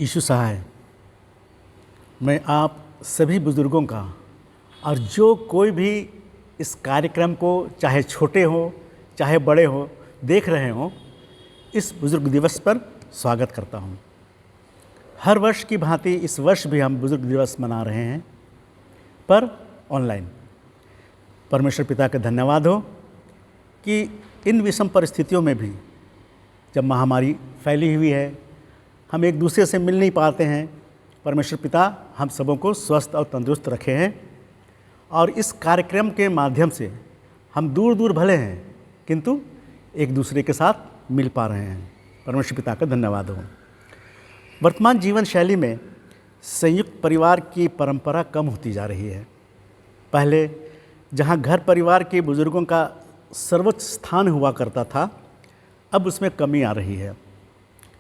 यीशु सहाय, मैं आप सभी बुज़ुर्गों का और जो कोई भी इस कार्यक्रम को चाहे छोटे हो चाहे बड़े हो देख रहे हों, इस बुज़ुर्ग दिवस पर स्वागत करता हूं। हर वर्ष की भांति इस वर्ष भी हम बुज़ुर्ग दिवस मना रहे हैं, पर ऑनलाइन। परमेश्वर पिता का धन्यवाद हो कि इन विषम परिस्थितियों में भी, जब महामारी फैली हुई है, हम एक दूसरे से मिल नहीं पाते हैं, परमेश्वर पिता हम सबों को स्वस्थ और तंदुरुस्त रखे हैं। और इस कार्यक्रम के माध्यम से हम दूर दूर भले हैं किंतु एक दूसरे के साथ मिल पा रहे हैं। परमेश्वर पिता का धन्यवाद हो। वर्तमान जीवन शैली में संयुक्त परिवार की परंपरा कम होती जा रही है। पहले जहां घर परिवार के बुज़ुर्गों का सर्वोच्च स्थान हुआ करता था, अब उसमें कमी आ रही है।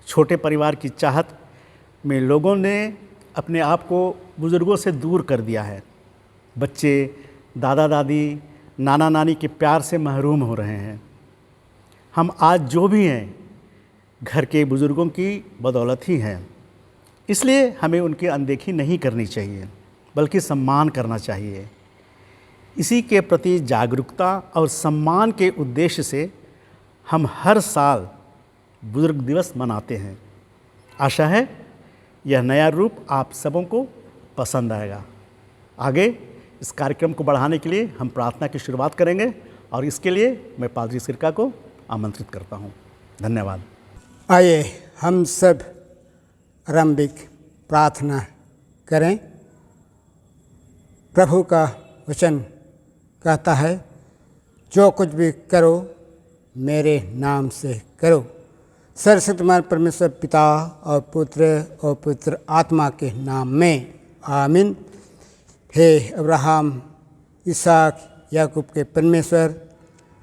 छोटे परिवार की चाहत में लोगों ने अपने आप को बुज़ुर्गों से दूर कर दिया है। बच्चे दादा दादी, नाना नानी के प्यार से महरूम हो रहे हैं। हम आज जो भी हैं, घर के बुज़ुर्गों की बदौलत ही हैं। इसलिए हमें उनकी अनदेखी नहीं करनी चाहिए, बल्कि सम्मान करना चाहिए। इसी के प्रति जागरूकता और सम्मान के उद्देश्य से हम हर साल बुज़ुर्ग दिवस मनाते हैं। आशा है यह नया रूप आप सबों को पसंद आएगा। आगे इस कार्यक्रम को बढ़ाने के लिए हम प्रार्थना की शुरुआत करेंगे और इसके लिए मैं पादरी सिरका को आमंत्रित करता हूँ। धन्यवाद। आइए हम सब आरंभिक प्रार्थना करें। प्रभु का वचन कहता है, जो कुछ भी करो मेरे नाम से करो। सर्वशक्तिमान परमेश्वर पिता और पुत्र और पवित्र आत्मा के नाम में आमीन। हे अब्राहम, इसहाक, याकूब के परमेश्वर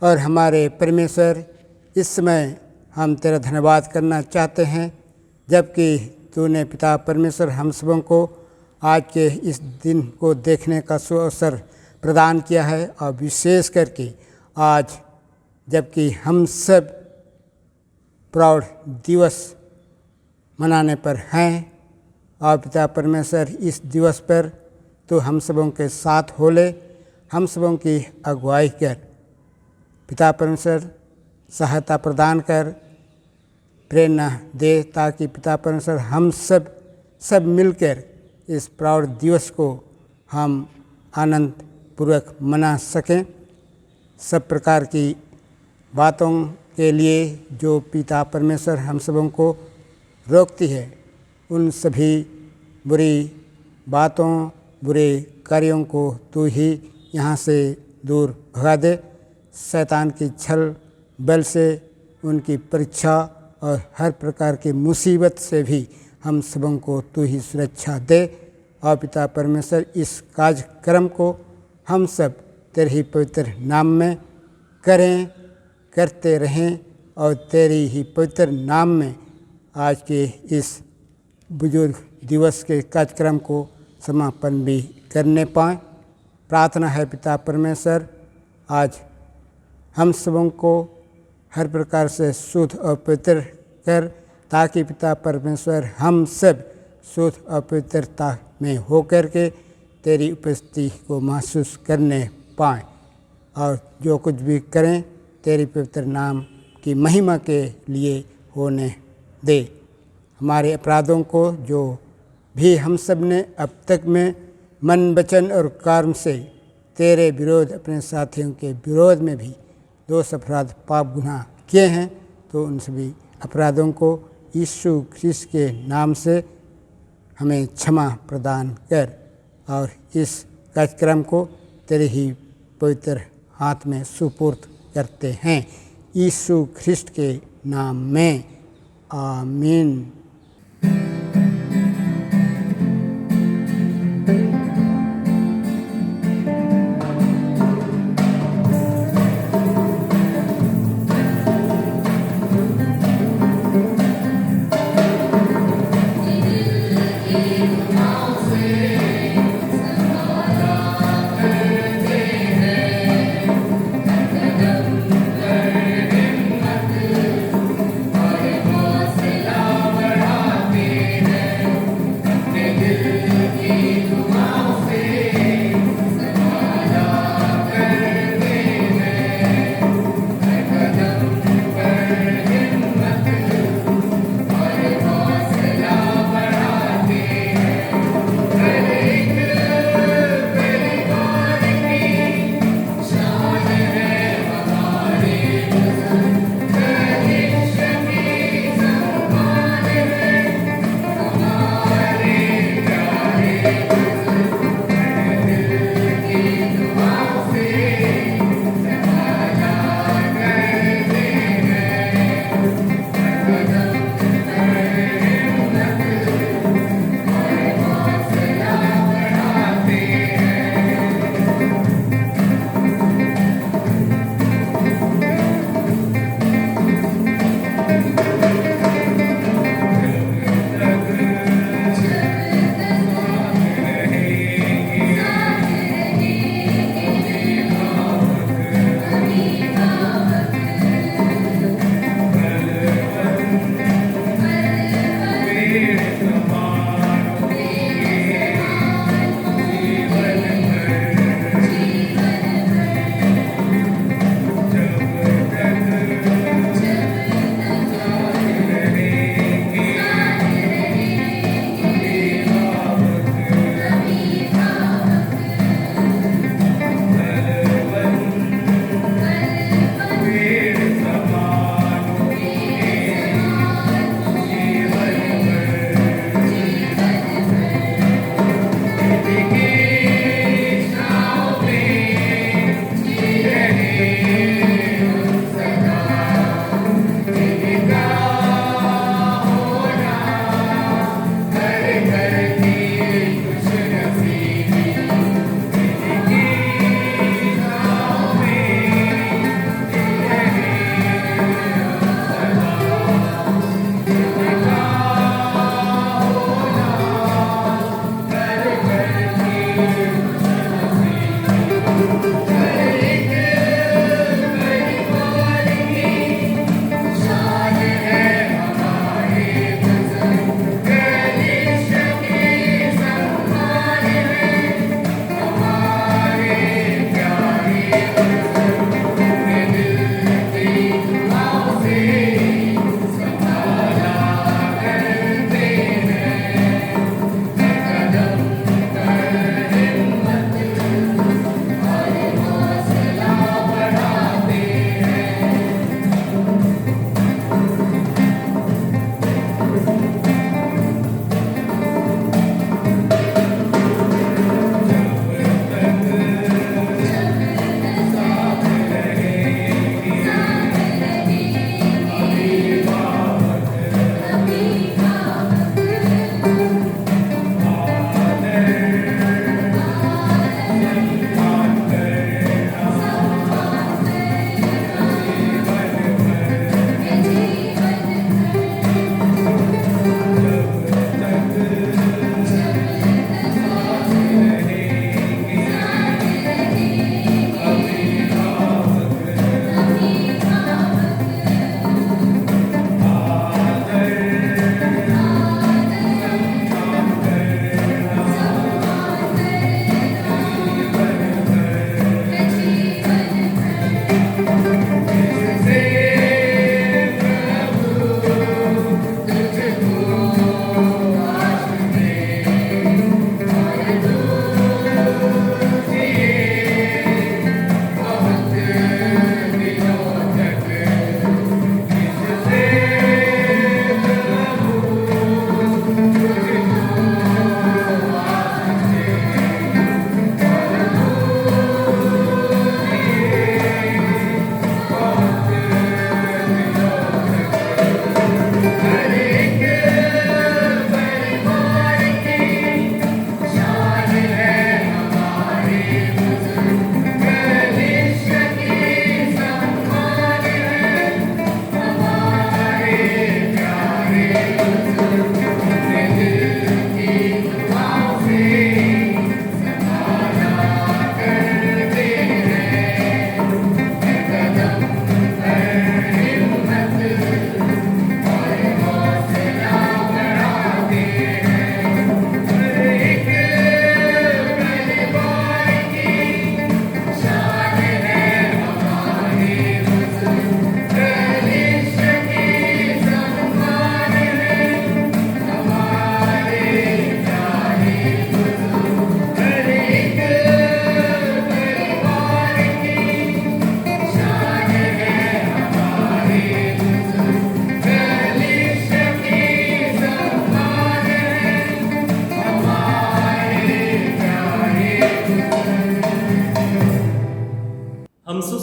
और हमारे परमेश्वर, इस समय हम तेरा धन्यवाद करना चाहते हैं, जबकि तूने पिता परमेश्वर हम सबों को आज के इस दिन को देखने का सुअवसर प्रदान किया है। और विशेष करके आज जबकि हम सब प्रौढ़ दिवस मनाने पर हैं, और पिता परमेश्वर इस दिवस पर तो हम सबों के साथ हो ले, हम सबों की अगुवाई कर। पिता परमेश्वर सहायता प्रदान कर, प्रेरणा दे, ताकि पिता परमेश्वर हम सब मिलकर इस प्रौढ़ दिवस को हम आनंद पूर्वक मना सकें। सब प्रकार की बातों के लिए जो पिता परमेश्वर हम सबों को रोकती है, उन सभी बुरी बातों, बुरे कार्यों को तू ही यहाँ से दूर भगा दे। शैतान की छल बल से उनकी परीक्षा और हर प्रकार की मुसीबत से भी हम सबों को तू ही सुरक्षा दे। और पिता परमेश्वर इस कार्यक्रम को हम सब तेरे ही पवित्र नाम में करते रहें, और तेरी ही पवित्र नाम में आज के इस बुजुर्ग दिवस के कार्यक्रम को समापन भी करने पाएँ। प्रार्थना है पिता परमेश्वर, आज हम सबों को हर प्रकार से शुद्ध और पवित्र कर, ताकि पिता परमेश्वर हम सब शुद्ध और पवित्रता में होकर के तेरी उपस्थिति को महसूस करने पाएँ, और जो कुछ भी करें तेरी पवित्र नाम की महिमा के लिए होने दे। हमारे अपराधों को जो भी हम सब ने अब तक में मन, वचन और कर्म से तेरे विरोध, अपने साथियों के विरोध में भी दोष, अपराध, पाप, गुनाह किए हैं, तो उन सभी अपराधों को यीशु ख्रीस्त के नाम से हमें क्षमा प्रदान कर, और इस कार्यक्रम को तेरे ही पवित्र हाथ में सुपुर्द करते हैं, यीशु ख्रीस्त के नाम में आमीन।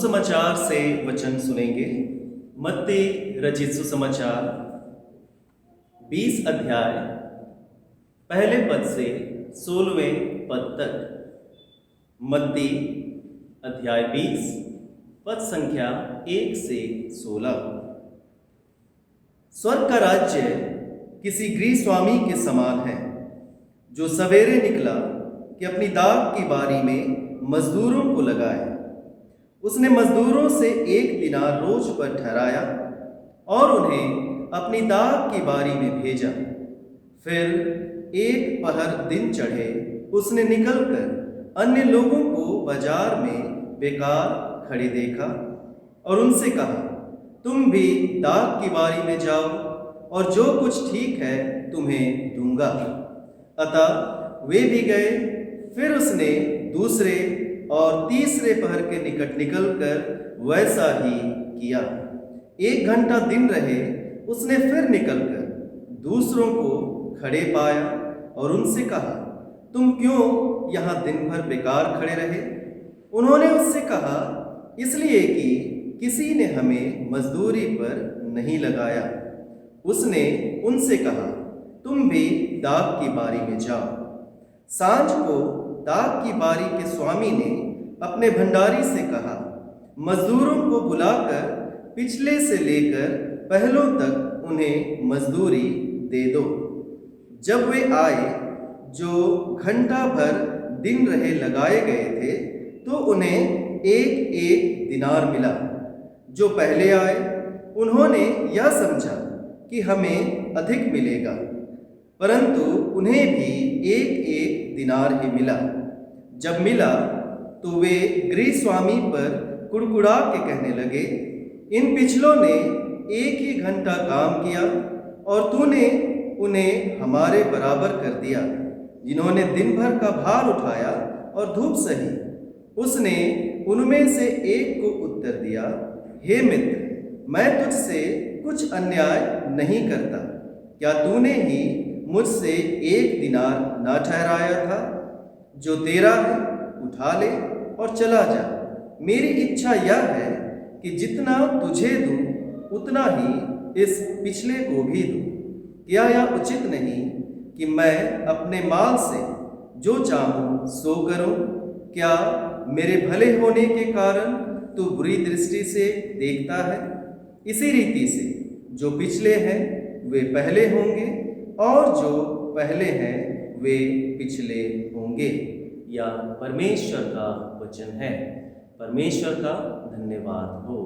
सुसमाचार से वचन सुनेंगे। मत्ती रचित सुसमाचार 20 अध्याय पहले पद से 16वें पद तक। मत्ती अध्याय 20 पद संख्या 1 से 16। स्वर्ग का राज्य किसी गृह स्वामी के समान है, जो सवेरे निकला कि अपनी दाख की बारी में मजदूरों को लगाए। उसने मजदूरों से 1 दिनार रोज पर ठहराया और उन्हें अपनी दाख की बारी में भेजा। फिर 1 पहर दिन चढ़े उसने निकलकर अन्य लोगों को बाजार में बेकार खड़े देखा और उनसे कहा, तुम भी दाख की बारी में जाओ और जो कुछ ठीक है तुम्हें दूंगा। अतः वे भी गए। फिर उसने दूसरे और तीसरे पहर के निकट निकलकर वैसा ही किया। 1 घंटा दिन रहे उसने फिर निकलकर दूसरों को खड़े पाया और उनसे कहा, तुम क्यों यहाँ दिन भर बेकार खड़े रहे? उन्होंने उससे कहा, इसलिए कि किसी ने हमें मजदूरी पर नहीं लगाया। उसने उनसे कहा, तुम भी दाख की बारी में जाओ। सांझ को दाख की बारी के स्वामी ने अपने भंडारी से कहा, मजदूरों को बुलाकर पिछले से लेकर पहलों तक उन्हें मजदूरी दे दो। जब वे आए जो घंटा भर दिन रहे लगाए गए थे, तो उन्हें 1-1 दिनार मिला। जो पहले आए उन्होंने यह समझा कि हमें अधिक मिलेगा, परंतु उन्हें भी 1-1 दिनार ही मिला। जब मिला तो वे गृह स्वामी पर कुड़कुड़ा के कहने लगे, इन पिछलों ने 1 ही घंटा काम किया और तूने उन्हें हमारे बराबर कर दिया, जिन्होंने दिन भर का भार उठाया और धूप सही। उसने उनमें से एक को उत्तर दिया, हे मित्र, मैं तुझसे कुछ अन्याय नहीं करता। क्या तूने ही मुझसे 1 दिनार ना ठहराया था? जो तेरा है उठा ले और चला जा। मेरी इच्छा यह है कि जितना तुझे दूं उतना ही इस पिछले को भी दूं। क्या यह उचित नहीं कि मैं अपने माल से जो चाहूं सो करूं? क्या मेरे भले होने के कारण तू बुरी दृष्टि से देखता है? इसी रीति से जो पिछले हैं वे पहले होंगे और जो पहले हैं वे पिछले होंगे। या परमेश्वर का वचन है। परमेश्वर का धन्यवाद हो।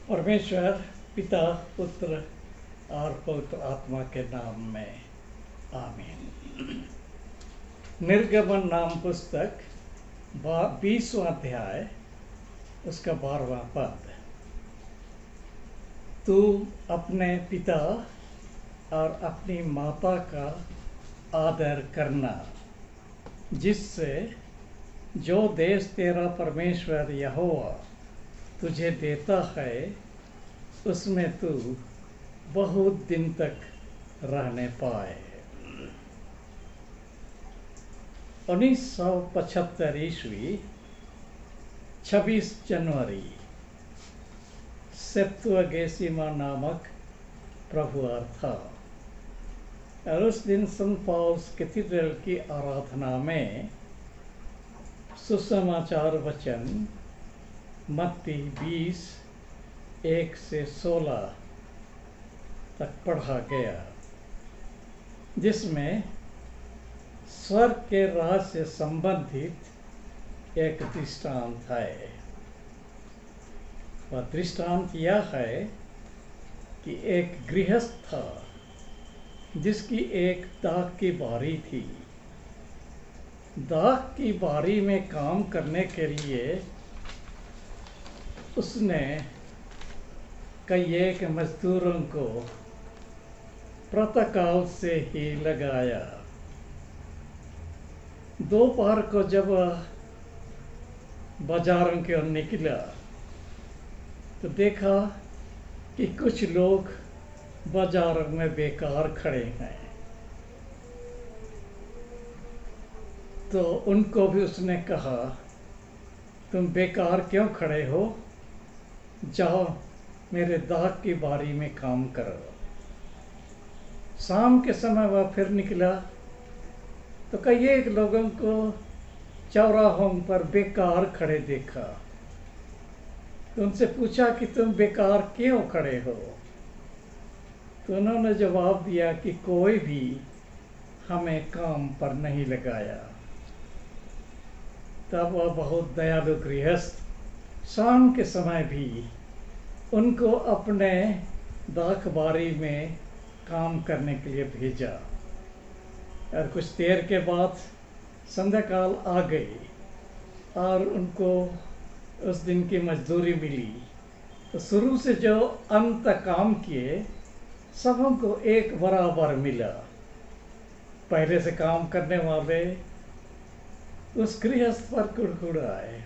परमेश्वर पिता, पुत्र और पवित्र आत्मा के नाम में आमीन। निर्गमन नाम पुस्तक 20वां अध्याय उसका 12वां पद। तू अपने पिता और अपनी माता का आदर करना, जिससे जो देश तेरा परमेश्वर यहोवा तुझे देता है उसमें तू बहुत दिन तक रहने पाए। 1975 ईस्वी 26 जनवरी सेप्तुअगेसिमा नामक प्रभुवार था और उस दिन सेंट पॉल्स कैथेड्रल की आराधना में सुसमाचार वचन मत्ती 20:1 से 16 तक पढ़ा गया, जिसमें स्वर्ग के राज से संबंधित एक दृष्टांत है। वह दृष्टांत यह है कि एक गृहस्थ था जिसकी एक दाख की बारी थी। दाख की बारी में काम करने के लिए उसने कई एक मजदूरों को प्रातःकाल से ही लगाया। दोपहर को जब बाजारों की ओर निकला तो देखा कि कुछ लोग बाजारों में बेकार खड़े हैं, तो उनको भी उसने कहा, तुम बेकार क्यों खड़े हो? जाओ मेरे दाख की बारी में काम करो। शाम के समय वह फिर निकला तो कई एक लोगों को चौराहों पर बेकार खड़े देखा। तो उनसे पूछा कि तुम बेकार क्यों खड़े हो? तो उन्होंने जवाब दिया कि कोई भी हमें काम पर नहीं लगाया। तब वह बहुत दयालु गृहस्थ शाम के समय भी उनको अपने दाख बारी में काम करने के लिए भेजा। और कुछ देर के बाद संध्या काल आ गई और उनको उस दिन की मजदूरी मिली। तो शुरू से जो अंत तक काम किए सबों को एक बराबर मिला। पहले से काम करने वाले उस गृहस्थ पर कुड़कुड़ाए,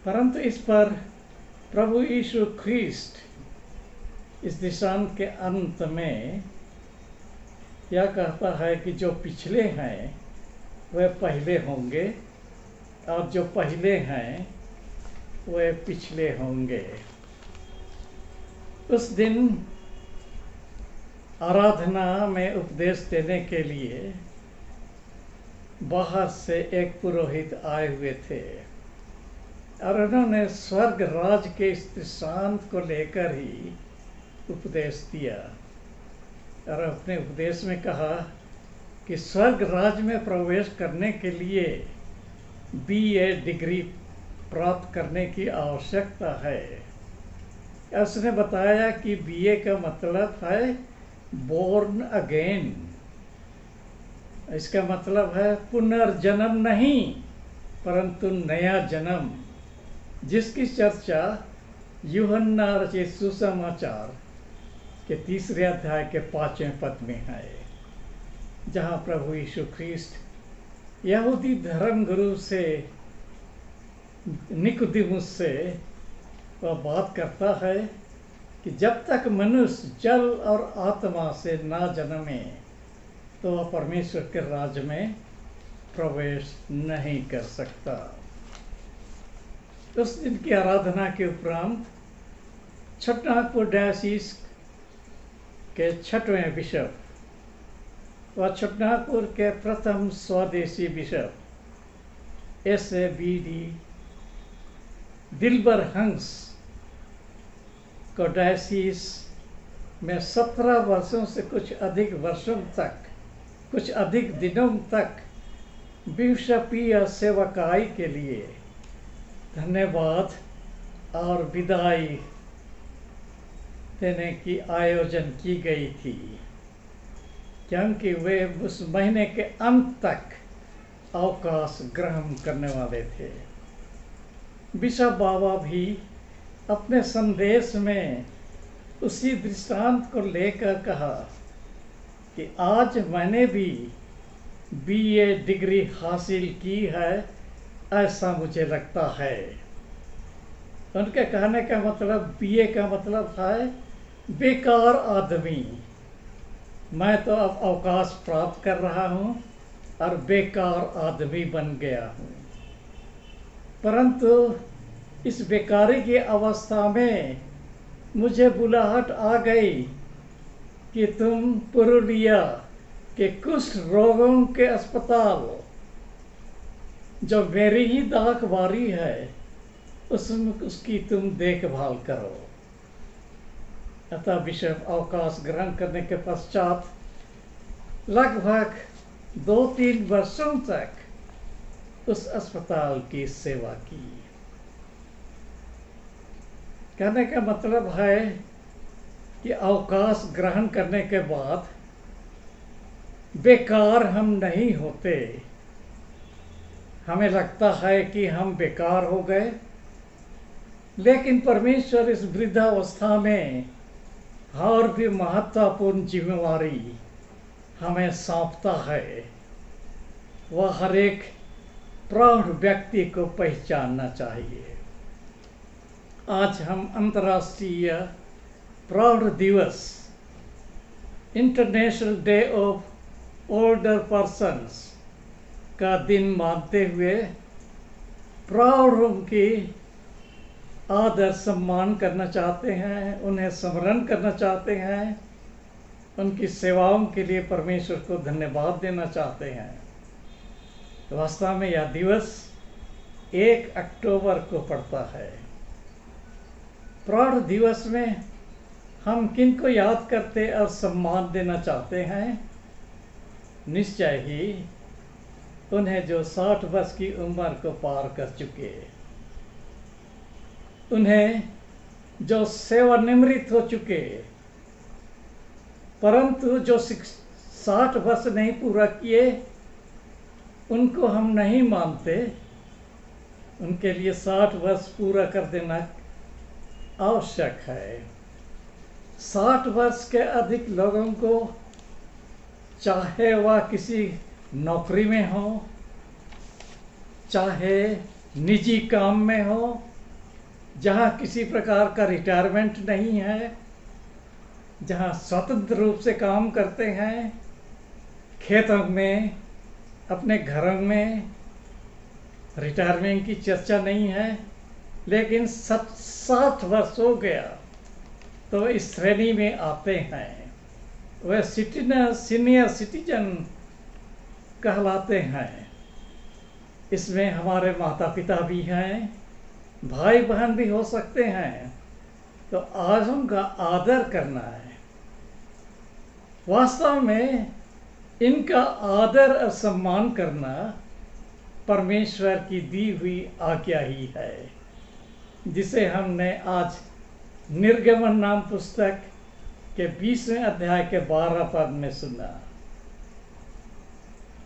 परंतु इस पर प्रभु यीशु ख्रीस्ट इस दृष्टांत के अंत में यह कहता है कि जो पिछले हैं वह पहले होंगे और जो पहले हैं वह पिछले होंगे। उस दिन आराधना में उपदेश देने के लिए बाहर से एक पुरोहित आए हुए थे और उन्होंने स्वर्ग राज के इस दृष्टांत को लेकर ही उपदेश दिया और अपने उपदेश में कहा कि स्वर्ग राज में प्रवेश करने के लिए BA डिग्री प्राप्त करने की आवश्यकता है। उसने बताया कि BA का मतलब है बोर्न अगेन। इसका मतलब है पुनर्जन्म नहीं परंतु नया जन्म, जिसकी चर्चा यूहन्ना रचित सुसमाचार के 3 अध्याय के 5वें पद में है, जहाँ प्रभु यीशु ख्रीस्ट यहूदी धर्म गुरु से निकोदेमुस से वह बात करता है कि जब तक मनुष्य जल और आत्मा से ना जन्मे तो वह परमेश्वर के राज्य में प्रवेश नहीं कर सकता। उस दिन की आराधना के उपरांत छोटानागपुर डायोसीस के 6वें बिशप व छोटानागपुर के प्रथम स्वदेशी बिशप SABD दिलबर हंस को डायोसीस में 17 वर्षों से कुछ अधिक वर्षों तक, कुछ अधिक दिनों तक बिशपीय सेवकाई के लिए धन्यवाद और विदाई देने की आयोजन की गई थी, क्योंकि वे उस महीने के अंत तक अवकाश ग्रहण करने वाले थे। बिशप बाबा भी अपने संदेश में उसी दृष्टांत को लेकर कहा कि आज मैंने भी BA डिग्री हासिल की है, ऐसा मुझे लगता है। उनके कहने का मतलब BA का मतलब है बेकार आदमी। मैं तो अब अवकाश प्राप्त कर रहा हूँ और बेकार आदमी बन गया हूँ। परंतु इस बेकारी की अवस्था में मुझे बुलाहट आ गई कि तुम पुरुलिया के कुष्ठ रोगों के अस्पताल, जो मेरी ही दाख बारी है, उसकी तुम देखभाल करो। अतः बिशप अवकाश ग्रहण करने के पश्चात लगभग 2-3 वर्षों तक उस अस्पताल की सेवा की। कहने का मतलब है कि अवकाश ग्रहण करने के बाद बेकार हम नहीं होते। हमें लगता है कि हम बेकार हो गए, लेकिन परमेश्वर इस वृद्धावस्था में और भी महत्वपूर्ण जिम्मेवारी हमें सौंपता है। वह हर एक प्रौढ़ व्यक्ति को पहचानना चाहिए। आज हम अंतर्राष्ट्रीय प्रौढ़ दिवस, international day of older persons का दिन मानते हुए प्रौढ़ों की आदर सम्मान करना चाहते हैं, उन्हें स्मरण करना चाहते हैं, उनकी सेवाओं के लिए परमेश्वर को धन्यवाद देना चाहते हैं। वास्तव में यह दिवस 1 अक्टूबर को पड़ता है। प्रौढ़ दिवस में हम किन को याद करते और सम्मान देना चाहते हैं? निश्चय ही उन्हें जो 60 वर्ष की उम्र को पार कर चुके, उन्हें जो सेवानिवृत्त हो चुके, परंतु जो 60 वर्ष नहीं पूरा किए, उनको हम नहीं मानते। उनके लिए 60 वर्ष पूरा कर देना आवश्यक है। 60 वर्ष के अधिक लोगों को, चाहे वह किसी नौकरी में हो, चाहे निजी काम में हो, जहाँ किसी प्रकार का रिटायरमेंट नहीं है, जहाँ स्वतंत्र रूप से काम करते हैं, खेतों में, अपने घरों में रिटायरमेंट की चर्चा नहीं है, लेकिन 60 वर्ष हो गया तो इस श्रेणी में आते हैं। वह सीनियर सिटीजन कहलाते हैं। इसमें हमारे माता पिता भी हैं, भाई बहन भी हो सकते हैं। तो आज उनका आदर करना है। वास्तव में इनका आदर और सम्मान करना परमेश्वर की दी हुई आज्ञा ही है, जिसे हमने आज निर्गमन नाम पुस्तक के 20वें अध्याय के 12 पद में सुना,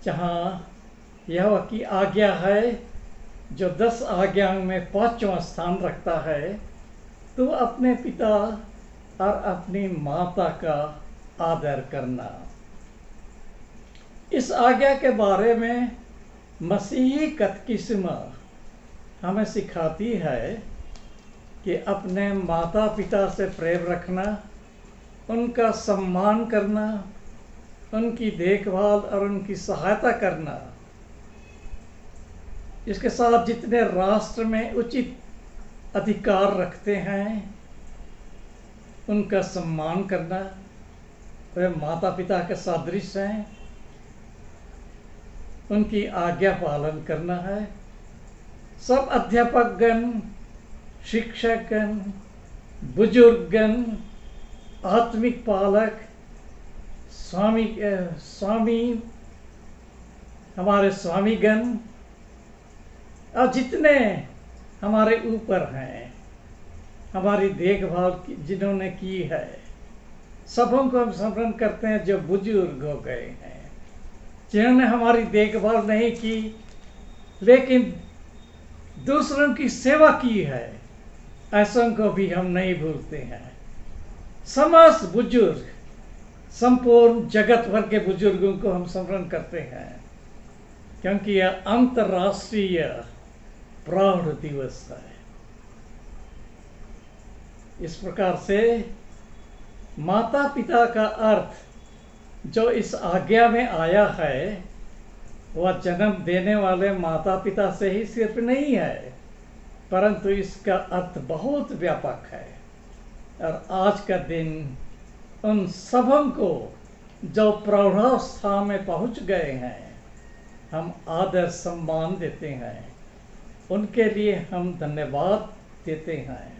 जहाँ यहोवा की आज्ञा है जो 10 आज्ञाओं में 5वां स्थान रखता है, तो अपने पिता और अपनी माता का आदर करना। इस आज्ञा के बारे में मसीही कतकिस्म हमें सिखाती है कि अपने माता पिता से प्रेम रखना, उनका सम्मान करना, उनकी देखभाल और उनकी सहायता करना। इसके साथ जितने राष्ट्र में उचित अधिकार रखते हैं, उनका सम्मान करना। वे माता पिता के सदृश हैं, उनकी आज्ञा पालन करना है। सब अध्यापकगण, शिक्षकगण, बुजुर्गगण, आत्मिक पालक, स्वामी, हमारे स्वामीगण और जितने हमारे ऊपर हैं, हमारी देखभाल जिन्होंने की है, सबों को हम स्मरण करते हैं जो बुजुर्ग हो गए हैं, जिन्होंने हमारी देखभाल नहीं की लेकिन दूसरों की सेवा की है, ऐसों को भी हम नहीं भूलते हैं। समस्त बुजुर्ग, संपूर्ण जगत भर के बुजुर्गों को हम स्मरण करते हैं, क्योंकि यह अंतर्राष्ट्रीय प्रौढ़ दिवस है। इस प्रकार से माता पिता का अर्थ जो इस आज्ञा में आया है, वह जन्म देने वाले माता पिता से ही सिर्फ नहीं है, परंतु इसका अर्थ बहुत व्यापक है। और आज का दिन उन सबों को जो प्रौढ़ावस्था में पहुंच गए हैं, हम आदर सम्मान देते हैं, उनके लिए हम धन्यवाद देते हैं।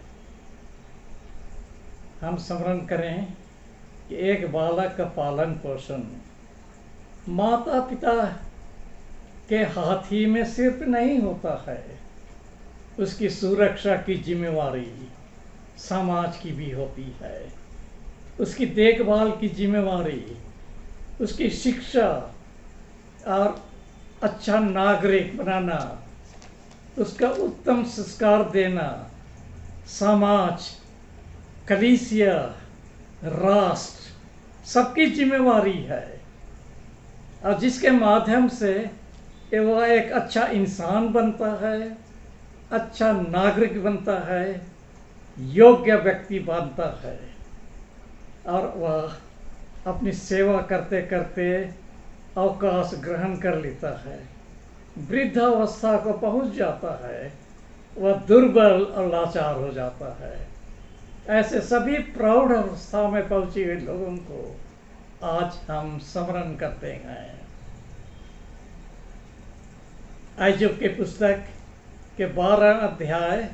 हम स्मरण करें कि एक बालक का पालन पोषण माता पिता के हाथ ही में सिर्फ नहीं होता है, उसकी सुरक्षा की जिम्मेवारी समाज की भी होती है, उसकी देखभाल की जिम्मेवारी, उसकी शिक्षा और अच्छा नागरिक बनाना, उसका उत्तम संस्कार देना, समाज, कलीसिया, राष्ट्र सबकी जिम्मेवारी है। और जिसके माध्यम से वह एक अच्छा इंसान बनता है, अच्छा नागरिक बनता है, योग्य व्यक्ति बनता है, और वह अपनी सेवा करते करते अवकाश ग्रहण कर लेता है, वृद्धावस्था को पहुंच जाता है, वह दुर्बल और लाचार हो जाता है। ऐसे सभी प्रौढ़ अवस्था में पहुंचे हुए लोगों को आज हम स्मरण करते हैं। आयजूब की पुस्तक के 12 अध्याय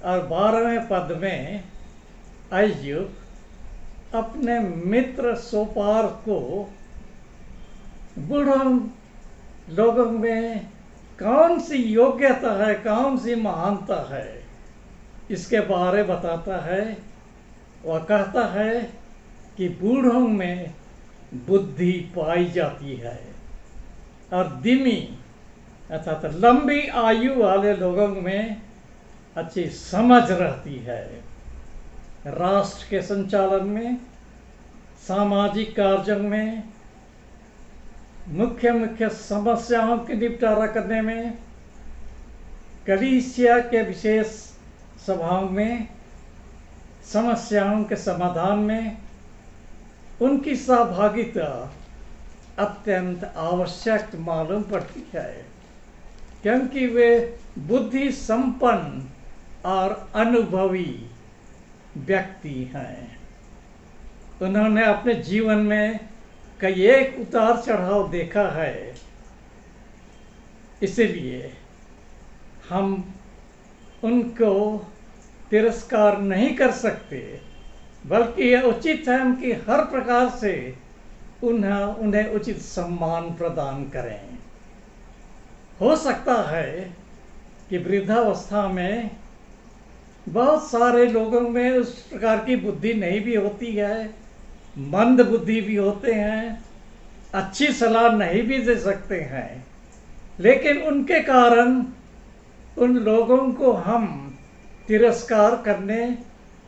और 12वें पद में आयजूब अपने मित्र सोपार को बूढ़ों लोगों में कौन सी योग्यता है, कौन सी महानता है, इसके बारे बताता है। वह कहता है कि बूढ़ों में बुद्धि पाई जाती है और दिमी अर्थात लंबी आयु वाले लोगों में अच्छी समझ रहती है। राष्ट्र के संचालन में, सामाजिक कार्यों में, मुख्य समस्याओं के निपटारा करने में, कलीसिया के विशेष सभाओं में, समस्याओं के समाधान में उनकी सहभागिता अत्यंत आवश्यक मालूम पड़ती है, क्योंकि वे बुद्धि संपन्न और अनुभवी व्यक्ति हैं। उन्होंने अपने जीवन में कई एक उतार चढ़ाव देखा है, इसलिए हम उनको तिरस्कार नहीं कर सकते, बल्कि यह उचित है कि हर प्रकार से उन्हें उचित सम्मान प्रदान करें। हो सकता है कि वृद्धावस्था में बहुत सारे लोगों में उस प्रकार की बुद्धि नहीं भी होती है, मंद बुद्धि भी होते हैं, अच्छी सलाह नहीं भी दे सकते हैं, लेकिन उनके कारण उन लोगों को हम तिरस्कार करने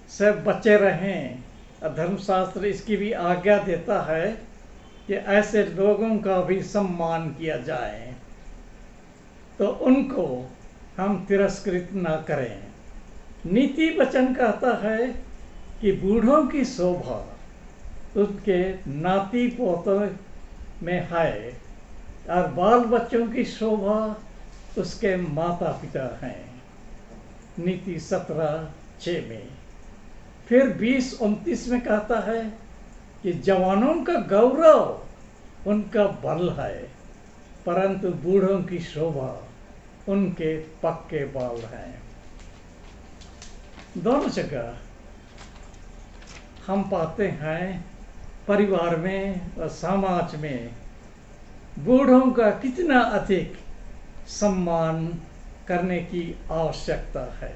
से बचे रहें। धर्मशास्त्र इसकी भी आज्ञा देता है कि ऐसे लोगों का भी सम्मान किया जाए, तो उनको हम तिरस्कृत न करें। नीति वचन कहता है कि बूढ़ों की शोभा उनके नाती पोतों में है और बाल बच्चों की शोभा उसके माता पिता हैं। नीति 17:6 में। फिर 20:29 में कहता है कि जवानों का गौरव उनका बल है, परंतु बूढ़ों की शोभा उनके पक्के बाल हैं। दोनों जगह हम पाते हैं परिवार में और समाज में बूढ़ों का कितना अधिक सम्मान करने की आवश्यकता है।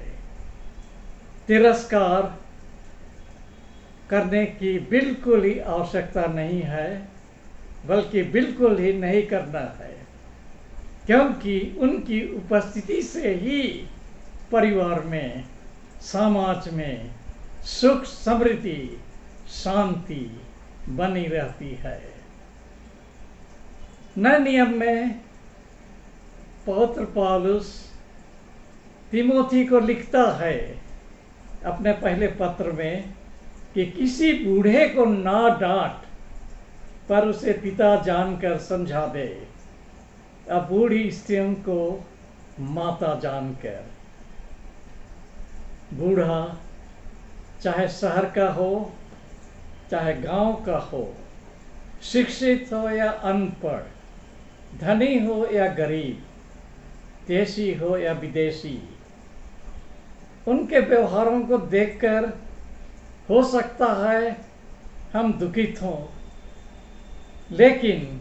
तिरस्कार करने की बिल्कुल ही आवश्यकता नहीं है, बल्कि बिल्कुल ही नहीं करना है, क्योंकि उनकी उपस्थिति से ही परिवार में, समाज में सुख समृद्धि शांति बनी रहती है। नए नियम में पवित्र पौलुस तिमोथी को लिखता है अपने पहले पत्र में कि किसी बूढ़े को ना डांट, पर उसे पिता जानकर समझा दे, अब बूढ़ी स्त्रियों को माता जानकर। बूढ़ा चाहे शहर का हो चाहे गांव का हो, शिक्षित हो या अनपढ़, धनी हो या गरीब, देशी हो या विदेशी, उनके व्यवहारों को देखकर हो सकता है हम दुखित हों, लेकिन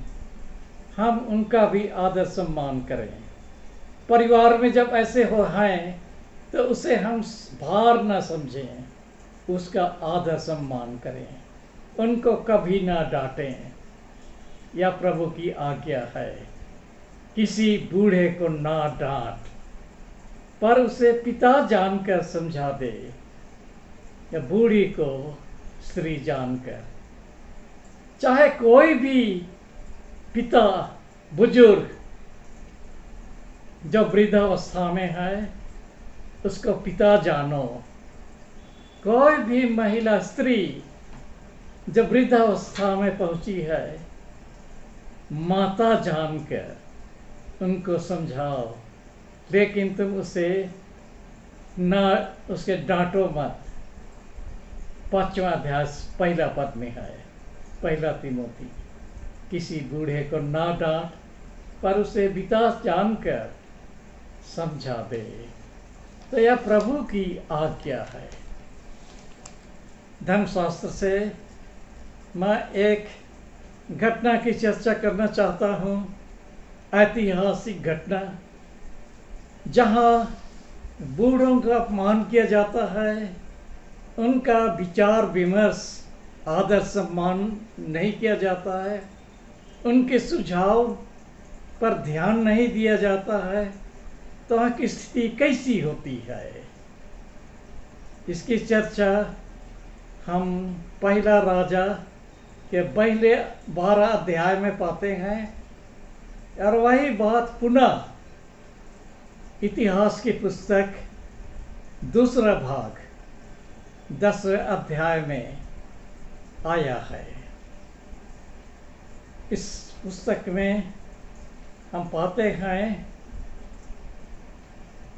हम उनका भी आदर सम्मान करें। परिवार में जब ऐसे हो हैं तो उसे हम भार न समझें, उसका आदर सम्मान करें, उनको कभी ना डांटें। यह प्रभु की आज्ञा है, किसी बूढ़े को ना डांट, पर उसे पिता जानकर समझा दे, या बूढ़ी को स्त्री जानकर। चाहे कोई भी पिता बुजुर्ग जो वृद्धावस्था में है उसको पिता जानो, कोई भी महिला स्त्री जो वृद्धावस्था में पहुंची है माता जानकर उनको समझाओ, लेकिन तुम उसे ना उसके डांटो मत। 5वां अध्याय पहला पद में है, पहला तिमोथी। किसी बूढ़े को ना डांट, पर उसे बिता जानकर समझा दे। तो यह प्रभु की आज्ञा है। धर्मशास्त्र से मैं एक घटना की चर्चा करना चाहता हूँ, ऐतिहासिक घटना जहाँ बूढ़ों का अपमान किया जाता है, उनका विचार विमर्श आदर सम्मान नहीं किया जाता है, उनके सुझाव पर ध्यान नहीं दिया जाता है, तो वहाँ की स्थिति कैसी होती है। इसकी चर्चा हम पहला राजा के पहले 12 अध्याय में पाते हैं, और वही बात पुनः इतिहास की पुस्तक दूसरा भाग 10वें अध्याय में आया है। इस पुस्तक में हम पाते हैं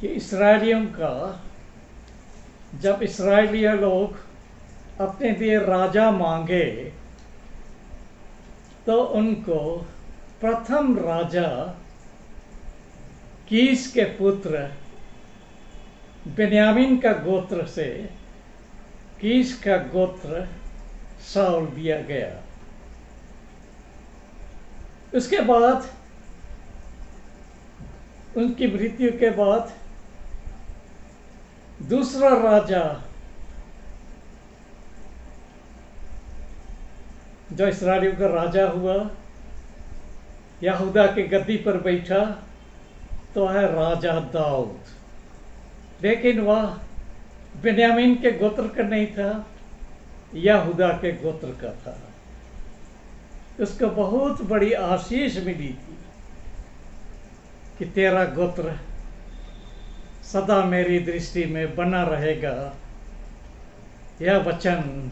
कि इस्राएलियों का, जब इस्राएली लोग अपने लिए राजा मांगे, तो उनको प्रथम राजा कीश के पुत्र बेन्यामीन का गोत्र से कीश का गोत्र शाऊल दिया गया। उसके बाद उनकी मृत्यु के बाद दूसरा राजा जो इस्राएलियों का राजा हुआ, यहूदा के गद्दी पर बैठा, तो है राजा दाऊद। लेकिन वह बेन्यामीन के गोत्र का नहीं था, यहूदा के गोत्र का था। उसको बहुत बड़ी आशीष मिली थी कि तेरा गोत्र सदा मेरी दृष्टि में बना रहेगा। यह वचन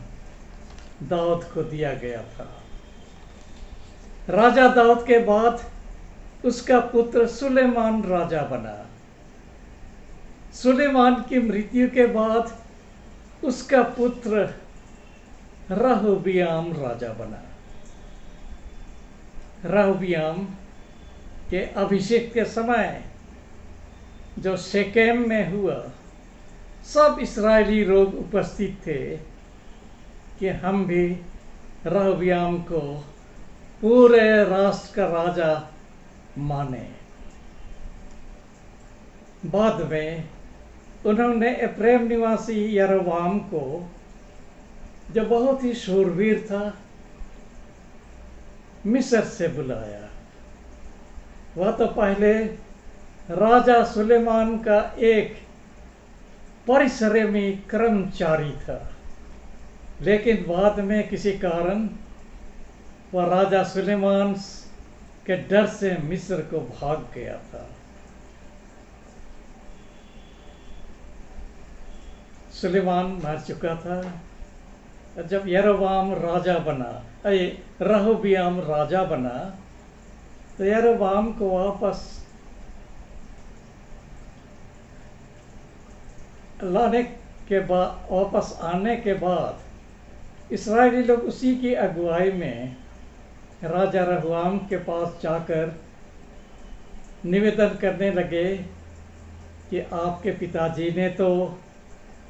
दाऊद को दिया गया था। राजा दाऊद के बाद उसका पुत्र सुलेमान राजा बना। सुलेमान की मृत्यु के बाद उसका पुत्र रहबियाम राजा बना। रहबियाम के अभिषेक के समय जो शेकेम में हुआ, सब इस्राएली लोग उपस्थित थे कि हम भी रहबियाम को पूरे राष्ट्र का राजा माने। बाद में उन्होंने एफ्रेम निवासी यरोबाम को, जो बहुत ही शूरवीर था, मिस्र से बुलाया। वह तो पहले राजा सुलेमान का एक परिश्रमी कर्मचारी था, लेकिन बाद में किसी कारण वह राजा सुलेमान के डर से मिस्र को भाग गया था। सुलेमान मर चुका था। जब यरोबाम राजा बना, रहबियाम राजा बना, तो यरोबाम को वापस लाने के बाद, वापस आने के बाद इस्राएली लोग उसी की अगुवाई में राजा रहबाम के पास जाकर निवेदन करने लगे कि आपके पिताजी ने तो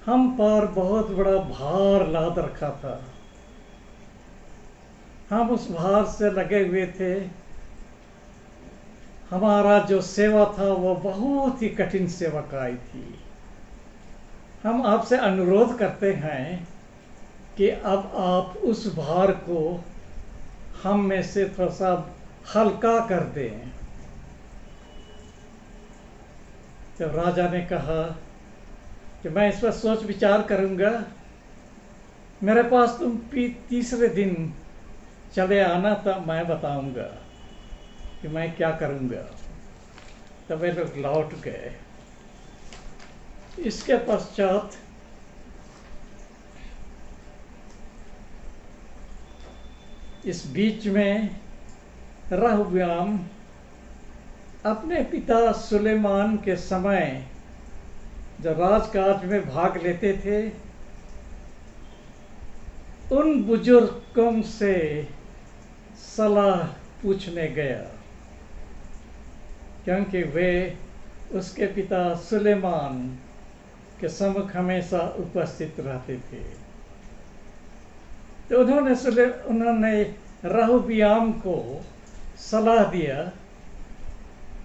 हम पर बहुत बड़ा भार लाद रखा था, हम उस भार से लगे हुए थे, हमारा जो सेवा था वो बहुत ही कठिन सेवकाई थी। हम आपसे अनुरोध करते हैं कि अब आप उस भार को हम में से थोड़ा सा हल्का कर दें। जब राजा ने कहा कि मैं इस पर सोच विचार करूंगा, मेरे पास तुम तीसरे दिन चले आना, तब मैं बताऊंगा कि मैं क्या करूंगा। तब वे लोग लौट गए। इसके पश्चात इस बीच में रहबियाम अपने पिता सुलेमान के समय जो राजकाज में भाग लेते थे, उन बुजुर्गों से सलाह पूछने गया, क्योंकि वे उसके पिता सुलेमान के सम्मुख हमेशा उपस्थित रहते थे। तो उन्होंने रहबियाम को सलाह दिया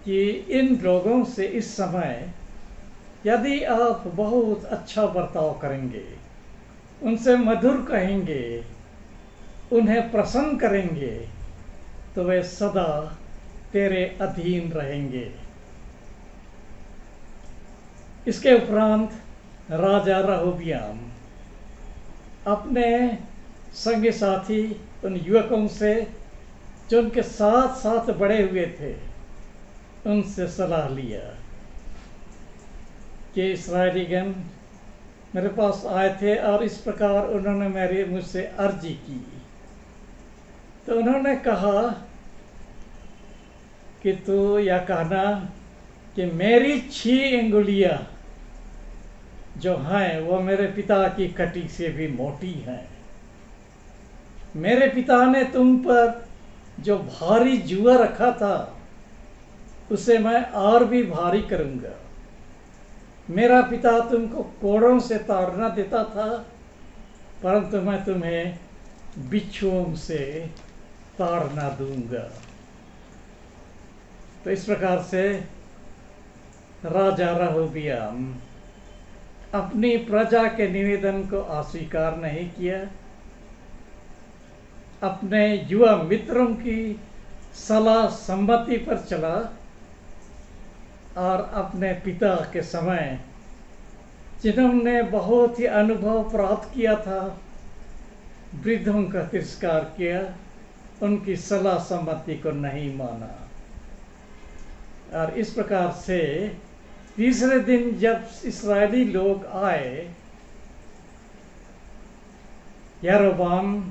कि इन लोगों से इस समय यदि आप बहुत अच्छा बर्ताव करेंगे, उनसे मधुर कहेंगे, उन्हें प्रसन्न करेंगे, तो वे सदा तेरे अधीन रहेंगे। इसके उपरांत राजा रहबियाम अपने संगी साथी उन युवकों से जो उनके साथ साथ बड़े हुए थे, उनसे सलाह लिया कि इस्राएलीगण मेरे पास आए थे और इस प्रकार उन्होंने मुझसे अर्जी की। तो उन्होंने कहा कि तू यह कहना कि मेरी 6 अंगुलियां जो हैं वो मेरे पिता की कटी से भी मोटी हैं। मेरे पिता ने तुम पर जो भारी जुआ रखा था उसे मैं और भी भारी करूंगा। मेरा पिता तुमको कोड़ों से ताड़ना देता था, परंतु मैं तुम्हें बिच्छुओं से ताड़ना दूंगा। तो इस प्रकार से राजा रहबियाम अपनी प्रजा के निवेदन को अस्वीकार नहीं किया, अपने युवा मित्रों की सलाह सम्मति पर चला और अपने पिता के समय जिन्होंने बहुत ही अनुभव प्राप्त किया था, वृद्धों का तिरस्कार किया, उनकी सलाह सम्मति को नहीं माना। और इस प्रकार से तीसरे दिन जब इस्राएली लोग आए, यारोबाम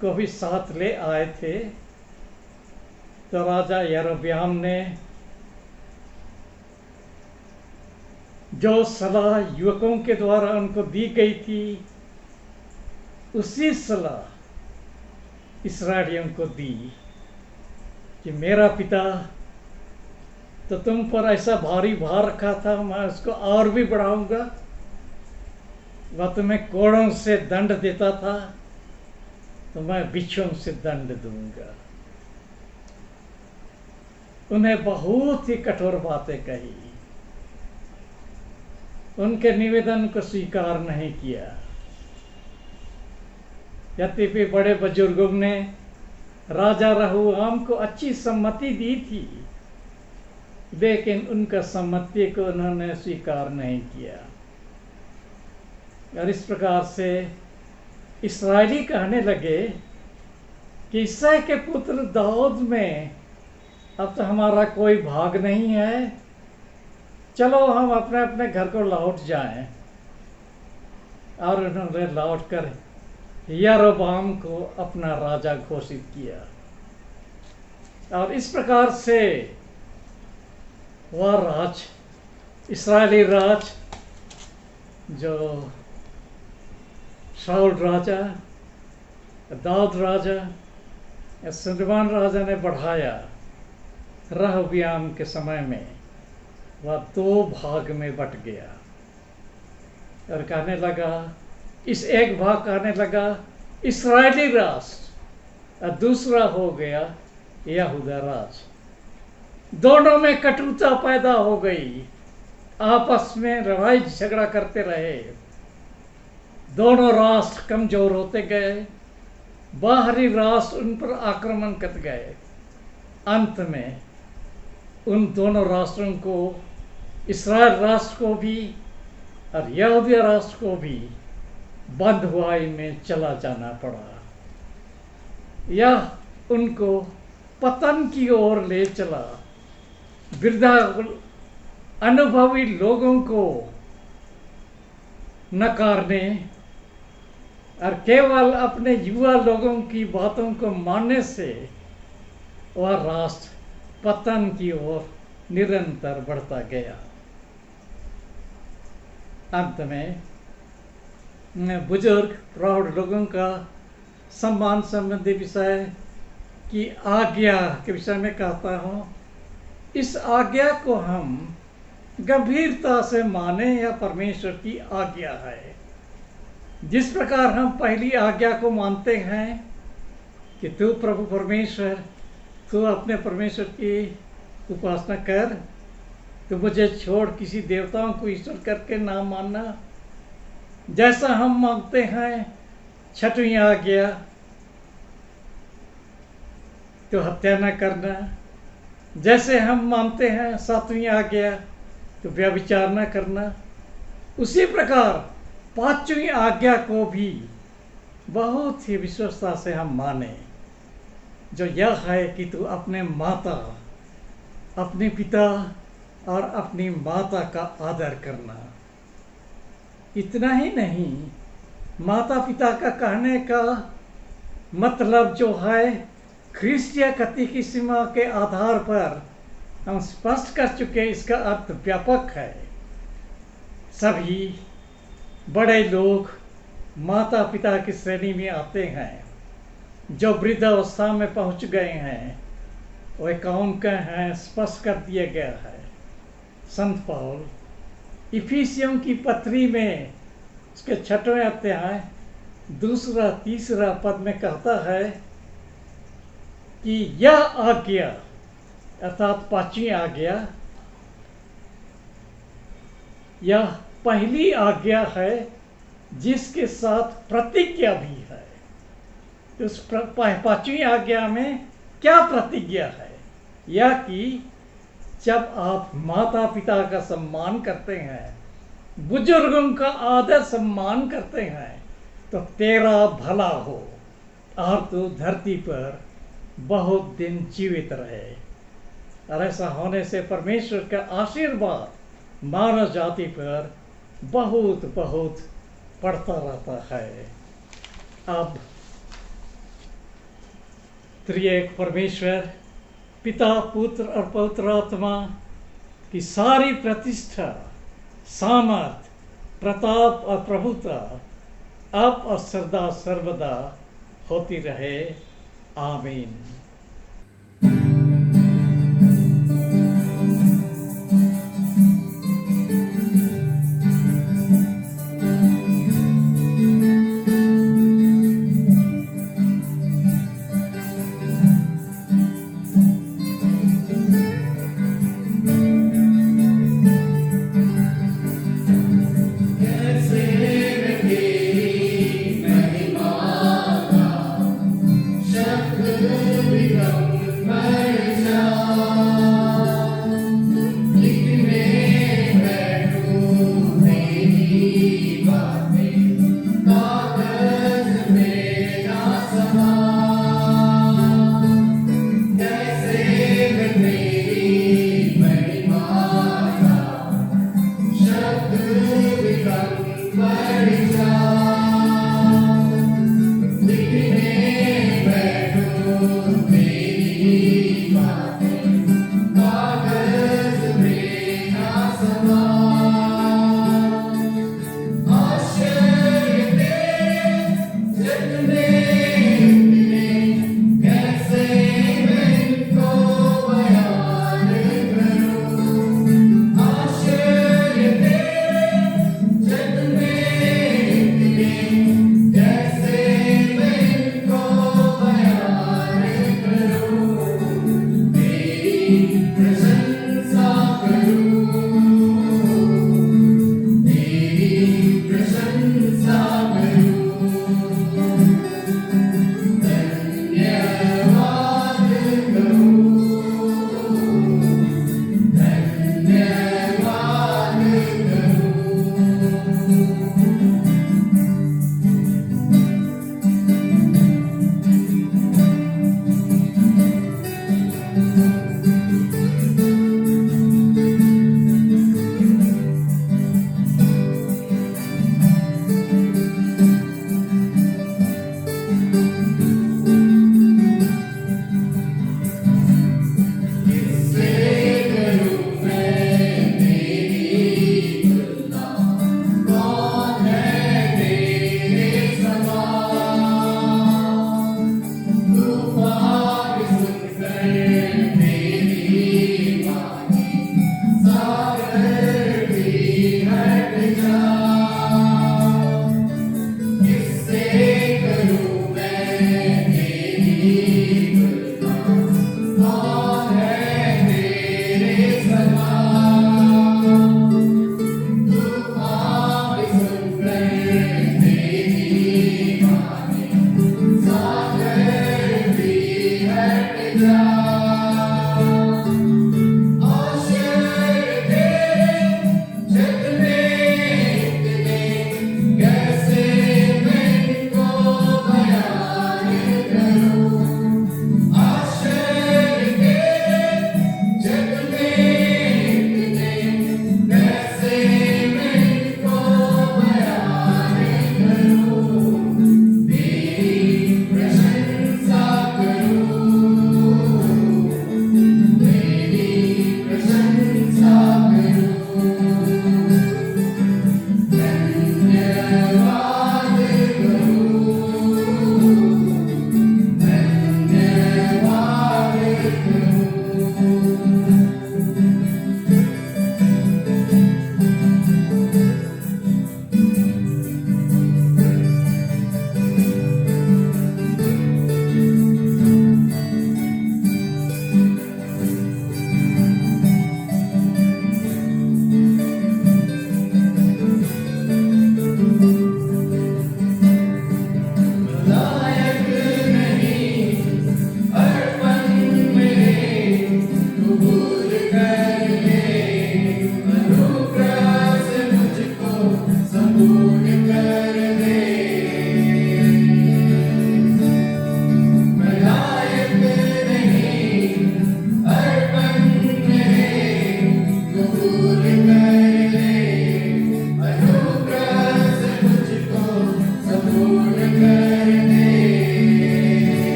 को भी साथ ले आए थे, तो राजा यारोबाम ने जो सलाह युवकों के द्वारा उनको दी गई थी, उसी सलाह इस्राएलियों को दी कि मेरा पिता तो तुम पर ऐसा भारी भार रखा था, मैं उसको और भी बढ़ाऊंगा। वह तुम्हें कोड़ों से दंड देता था, तो मैं बिच्छों से दंड दूंगा। उन्हें बहुत ही कठोर बातें कही, उनके निवेदन को स्वीकार नहीं किया। यद्यपि बड़े बुजुर्गों ने राजा रहबियाम को अच्छी सम्मति दी थी, लेकिन उनका सम्मति को उन्होंने स्वीकार नहीं किया। और इस प्रकार से इस्राएली कहने लगे कि ईसाई के पुत्र दाऊद में अब तो हमारा कोई भाग नहीं है, चलो हम अपने अपने घर को लौट जाएं। और उन्होंने लौटकर यारोबाम को अपना राजा घोषित किया। और इस प्रकार से वह राज, इस्राएली राज जो शाऊल राजा, दाऊद राजा या सुलेमान राजा ने बढ़ाया, रहबियाम के समय में वह 2 भाग में बट गया। और कहने लगा, इस एक भाग कहने लगा इस्राएली राष्ट्र, और दूसरा हो गया यहूदा राज। दोनों में कटुता पैदा हो गई, आपस में लड़ाई झगड़ा करते रहे। दोनों राष्ट्र कमजोर होते गए, बाहरी राष्ट्र उन पर आक्रमण करते गए। अंत में उन दोनों राष्ट्रों को, इस्राएल राष्ट्र को भी और यहूदा राष्ट्र को भी बंधुआई में चला जाना पड़ा। यह उनको पतन की ओर ले चला। वृद्धा अनुभवी लोगों को नकारने और केवल अपने युवा लोगों की बातों को मानने से वह राष्ट्र पतन की ओर निरंतर बढ़ता गया। अंत में मैं बुजुर्ग प्रौढ़ लोगों का सम्मान संबंधी विषय की आज्ञा के विषय में कहता हूँ। इस आज्ञा को हम गंभीरता से माने, या परमेश्वर की आज्ञा है। जिस प्रकार हम पहली आज्ञा को मानते हैं कि तू प्रभु परमेश्वर, तू अपने परमेश्वर की उपासना कर, तो मुझे छोड़ किसी देवताओं को ईश्वर करके ना मानना। जैसा हम मानते हैं छठवीं आज्ञा, तो हत्या न करना। जैसे हम मानते हैं सातवीं आज्ञा, तो व्यभिचार न करना। उसी प्रकार पांचवी आज्ञा को भी बहुत ही विश्वसता से हम माने, जो यह है कि तू अपने माता, अपने पिता और अपनी माता का आदर करना। इतना ही नहीं, माता पिता का कहने का मतलब जो है ख्रीष्टीय कैटेकिज्म के आधार पर हम स्पष्ट कर चुके, इसका अर्थ व्यापक है। सभी बड़े लोग माता पिता की श्रेणी में आते हैं। जो वृद्धावस्था में पहुंच गए हैं वे कौन के हैं, स्पष्ट कर दिया गया है। संत पौल इफिसियों की पत्री में उसके 6वें अध्याय 2-3 पद में कहता है कि यह आज्ञा, अर्थात पांचवी आज्ञा, यह पहली आज्ञा है जिसके साथ प्रतिज्ञा भी है। तो उस पांचवी आज्ञा में क्या प्रतिज्ञा है? यह कि जब आप माता पिता का सम्मान करते हैं, बुजुर्गों का आदर सम्मान करते हैं, तो तेरा भला हो और तू धरती पर बहुत दिन जीवित रहे। और ऐसा होने से परमेश्वर का आशीर्वाद मानव जाति पर बहुत बहुत पड़ता रहता है। अब त्रिएक परमेश्वर पिता, पुत्र और पवित्र आत्मा की सारी प्रतिष्ठा, सामर्थ, प्रताप और प्रभुता अब और सदा सर्वदा होती रहे। आमीन। महिमा का शब्द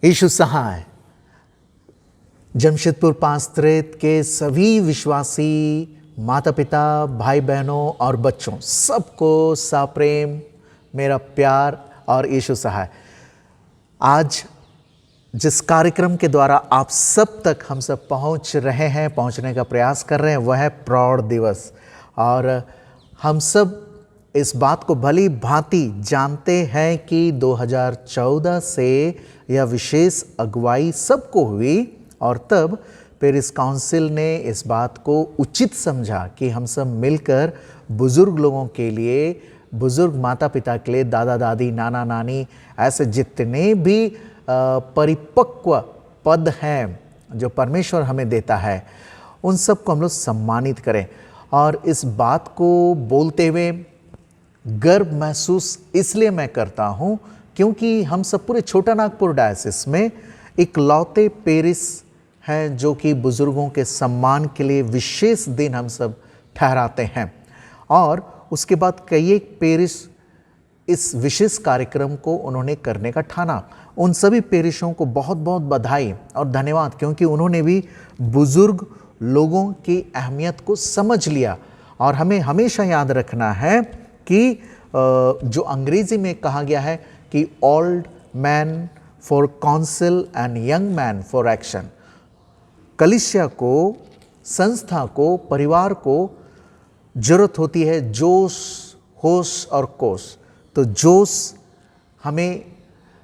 यीशु सहाय जमशेदपुर पास्त्रेत के सभी विश्वासी माता पिता भाई बहनों और बच्चों सबको साप्रेम मेरा प्यार और यीशु सहाय। आज जिस कार्यक्रम के द्वारा आप सब तक हम सब पहुंच रहे हैं, पहुंचने का प्रयास कर रहे हैं, वह है प्रौढ़ दिवस। और हम सब इस बात को भली भांति जानते हैं कि 2014 से यह विशेष अगुवाई सबको हुई और तब पेरिस काउंसिल ने इस बात को उचित समझा कि हम सब मिलकर बुज़ुर्ग लोगों के लिए, बुज़ुर्ग माता पिता के लिए, दादा दादी नाना नानी ऐसे जितने भी परिपक्व पद हैं जो परमेश्वर हमें देता है, उन सबको हम लोग सम्मानित करें। और इस बात को बोलते हुए गर्व महसूस इसलिए मैं करता हूँ क्योंकि हम सब पूरे छोटा नागपुर डायसिस में इकलौते पेरिस हैं जो कि बुज़ुर्गों के सम्मान के लिए विशेष दिन हम सब ठहराते हैं। और उसके बाद कई एक पेरिस इस विशेष कार्यक्रम को उन्होंने करने का ठाना। उन सभी पेरिशों को बहुत बहुत बधाई और धन्यवाद, क्योंकि उन्होंने भी बुज़ुर्ग लोगों की अहमियत को समझ लिया। और हमें हमेशा याद रखना है कि जो अंग्रेज़ी में कहा गया है कि old man for council and young man for action, कलीसिया को, संस्था को, परिवार को जरूरत होती है जोश, होश और कोश। तो जोश हमें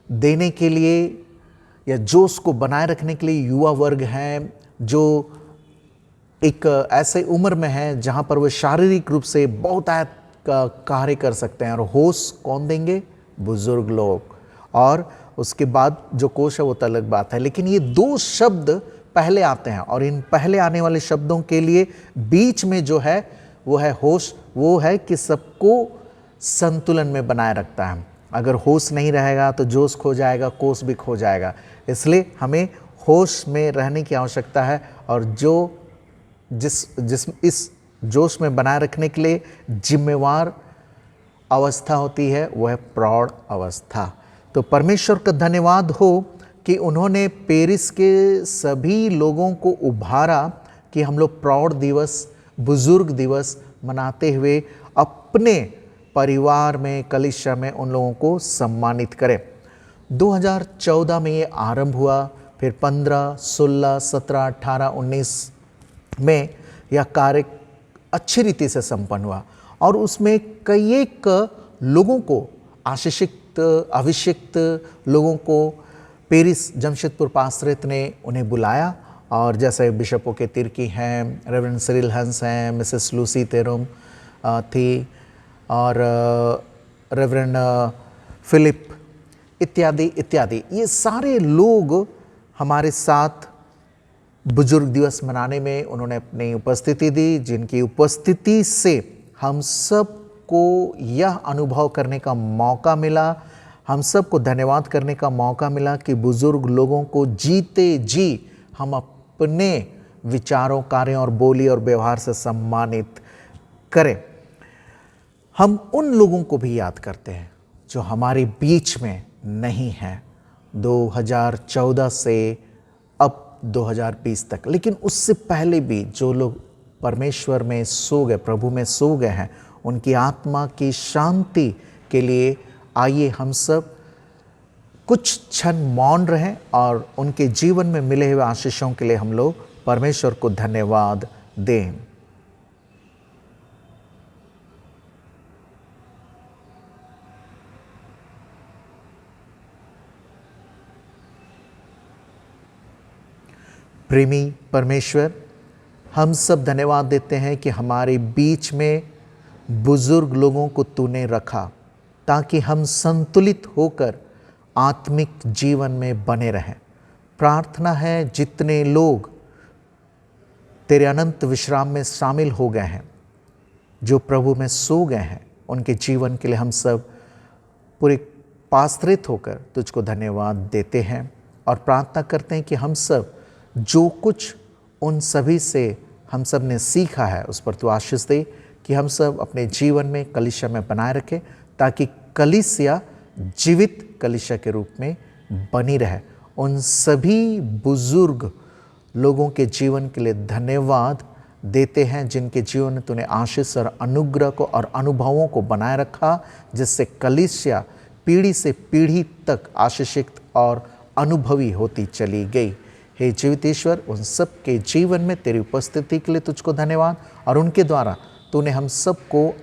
देने के लिए या जोश को बनाए रखने के लिए युवा वर्ग हैं जो एक ऐसे उम्र में है जहाँ पर वे शारीरिक रूप से बहुत का कार्य कर सकते हैं। और होश कौन देंगे? बुजुर्ग लोग। और उसके बाद जो कोश है वो तो अलग बात है, लेकिन ये दो शब्द पहले आते हैं और इन पहले आने वाले शब्दों के लिए बीच में जो है वो है होश। वो है कि सबको संतुलन में बनाए रखता है। अगर होश नहीं रहेगा तो जोश खो जाएगा, कोश भी खो जाएगा। इसलिए हमें होश में रहने की आवश्यकता है। और जो जिस इस जोश में बनाए रखने के लिए जिम्मेवार अवस्था होती है वो है प्रौढ़ अवस्था। तो परमेश्वर का धन्यवाद हो कि उन्होंने पेरिस के सभी लोगों को उभारा कि हम लोग प्रौढ़ दिवस, बुजुर्ग दिवस मनाते हुए अपने परिवार में, कलीसिया में उन लोगों को सम्मानित करें। 2014 में ये आरंभ हुआ, फिर 15, 16, 17, 18, 19 में यह कार्य अच्छी रीति से संपन्न हुआ और उसमें कई एक लोगों को, आशीषित अभिषिक्त लोगों को पेरिस जमशेदपुर पास्त्रेत ने उन्हें बुलाया। और जैसे बिशपों के तिर्की हैं, रेवरेंड सिरिल हंस हैं, मिसेस लूसी तेरुम थी और रेवरेंड फिलिप इत्यादि इत्यादि, ये सारे लोग हमारे साथ बुजुर्ग दिवस मनाने में उन्होंने अपनी उपस्थिति दी, जिनकी उपस्थिति से हम सब को यह अनुभव करने का मौका मिला, हम सब को धन्यवाद करने का मौका मिला कि बुजुर्ग लोगों को जीते जी हम अपने विचारों, कार्यों और बोली और व्यवहार से सम्मानित करें। हम उन लोगों को भी याद करते हैं जो हमारे बीच में नहीं हैं 2014 से अब 2020 तक, लेकिन उससे पहले भी जो लोग परमेश्वर में सो गए, प्रभु में सो गए हैं, उनकी आत्मा की शांति के लिए आइए हम सब कुछ क्षण मौन रहें और उनके जीवन में मिले हुए आशीषों के लिए हम लोग परमेश्वर को धन्यवाद दें। प्रेमी परमेश्वर, हम सब धन्यवाद देते हैं कि हमारे बीच में बुजुर्ग लोगों को तूने रखा ताकि हम संतुलित होकर आत्मिक जीवन में बने रहें। प्रार्थना है जितने लोग तेरे अनंत विश्राम में शामिल हो गए हैं, जो प्रभु में सो गए हैं, उनके जीवन के लिए हम सब पूरे पास्त्रित होकर तुझको धन्यवाद देते हैं और प्रार्थना करते हैं कि हम सब जो कुछ उन सभी से हम सब ने सीखा है उस पर तू आशीष दे कि हम सब अपने जीवन में कलीसिया में बनाए रखें ताकि कलीसिया जीवित कलीसिया के रूप में बनी रहे उन सभी बुजुर्ग लोगों के जीवन के लिए धन्यवाद देते हैं जिनके जीवन में तूने आशीष और अनुग्रह को और अनुभवों को बनाए रखा, जिससे कलीसिया पीढ़ी से पीढ़ी तक आशीषित और अनुभवी होती चली गई। हे जीवित ईश्वर, उन सब के जीवन में तेरी उपस्थिति के लिए तुझको धन्यवाद, और उनके द्वारा तूने हम सबको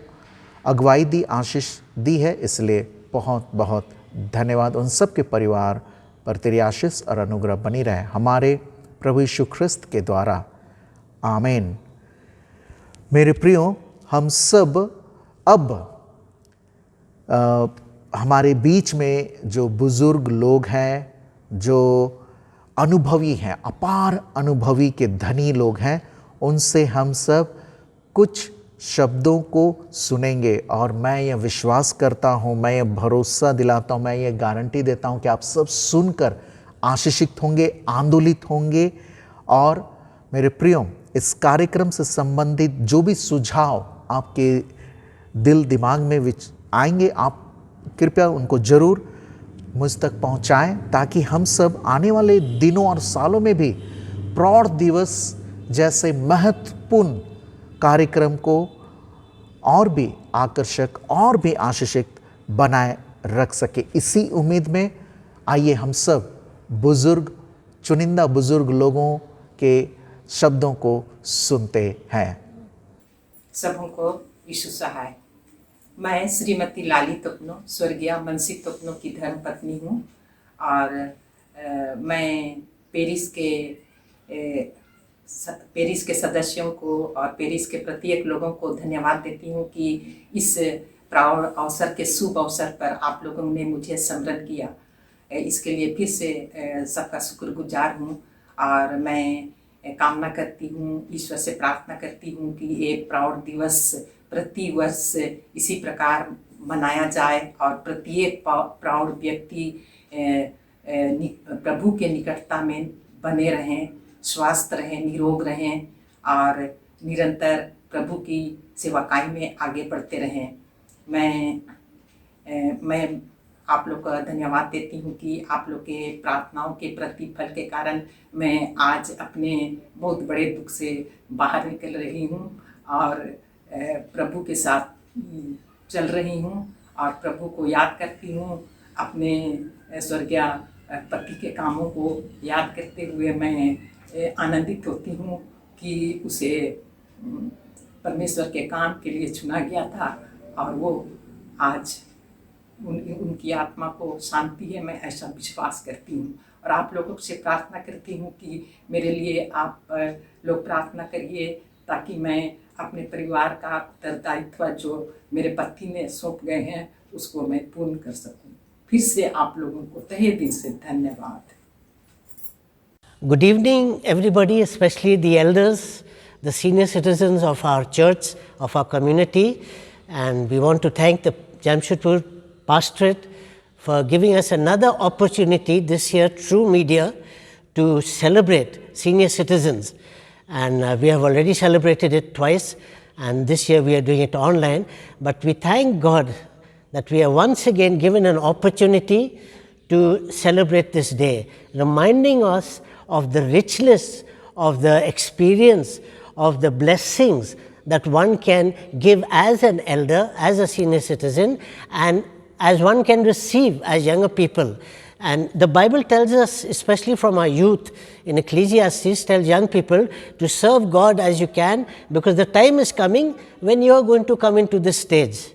अगुवाई दी, आशीष दी है, इसलिए बहुत बहुत धन्यवाद। उन सब के परिवार पर तेरी आशीष और अनुग्रह बनी रहे हमारे प्रभु यीशु ख्रिस्त के द्वारा, आमीन। मेरे प्रियो, हम सब अब हमारे बीच में जो बुजुर्ग लोग हैं, जो अनुभवी हैं, अपार अनुभवी के धनी लोग हैं, उनसे हम सब कुछ शब्दों को सुनेंगे। और मैं ये विश्वास करता हूँ, मैं ये भरोसा दिलाता हूँ, मैं ये गारंटी देता हूँ कि आप सब सुनकर आशीषित होंगे, आंदोलित होंगे। और मेरे प्रियो, इस कार्यक्रम से संबंधित जो भी सुझाव आपके दिल दिमाग में आएंगे, आप कृपया उनको ज़रूर मुझ तक पहुंचाएं, ताकि हम सब आने वाले दिनों और सालों में भी प्रौढ़ दिवस जैसे महत्वपूर्ण कार्यक्रम को और भी आकर्षक और भी आशीषित बनाए रख सके। इसी उम्मीद में आइए हम सब बुजुर्ग, चुनिंदा बुजुर्ग लोगों के शब्दों को सुनते हैं। सबों को यीशु सहाय। मैं श्रीमती लाली तुपनो, स्वर्गीय मनसी तुपनो की धर्म पत्नी हूँ, और मैं पेरिस के सदस्यों को और पेरिस के प्रत्येक लोगों को धन्यवाद देती हूँ कि इस प्राण अवसर के शुभ अवसर पर आप लोगों ने मुझे स्मरण किया। इसके लिए फिर से सबका शुक्रगुजार हूँ, और मैं कामना करती हूँ, ईश्वर से प्रार्थना करती हूँ कि एक प्रौढ़ दिवस प्रति वर्ष इसी प्रकार मनाया जाए, और प्रत्येक प्रौढ़ व्यक्ति प्रभु के निकटता में बने रहें, स्वस्थ रहें, निरोग रहें, और निरंतर प्रभु की सेवकाई में आगे बढ़ते रहें। मैं आप लोग का धन्यवाद देती हूँ कि आप लोग के प्रार्थनाओं के प्रतिफल के कारण मैं आज अपने बहुत बड़े दुख से बाहर निकल रही हूँ, और प्रभु के साथ चल रही हूँ, और प्रभु को याद करती हूँ। अपने स्वर्गीय पति के कामों को याद करते हुए मैं आनंदित होती हूँ कि उसे परमेश्वर के काम के लिए चुना गया था, और वो आज उनकी आत्मा को शांति है, मैं ऐसा विश्वास करती हूँ। और आप लोगों से प्रार्थना करती हूँ कि मेरे लिए आप लोग प्रार्थना करिए, ताकि मैं अपने परिवार का उत्तरदायित्व जो मेरे पति ने सौंप गए हैं उसको मैं पूर्ण कर सकूँ। फिर से आप लोगों को तहे दिल से धन्यवाद। Good evening, everybody, especially the elders, the senior citizens of our church, of our community, and we want to thank the Jamshedpur Pastorate for giving us another opportunity this year through media to celebrate senior citizens. And we have already celebrated it twice, and this year we are doing it online. But we thank God that we are once again given an opportunity to celebrate this day, reminding us of the richness of the experience, of the blessings that one can give as an elder, as a senior citizen, and as one can receive as younger people. And the Bible tells us, especially from our youth, in Ecclesiastes, tells young people to serve God as you can, because the time is coming when you are going to come into this stage,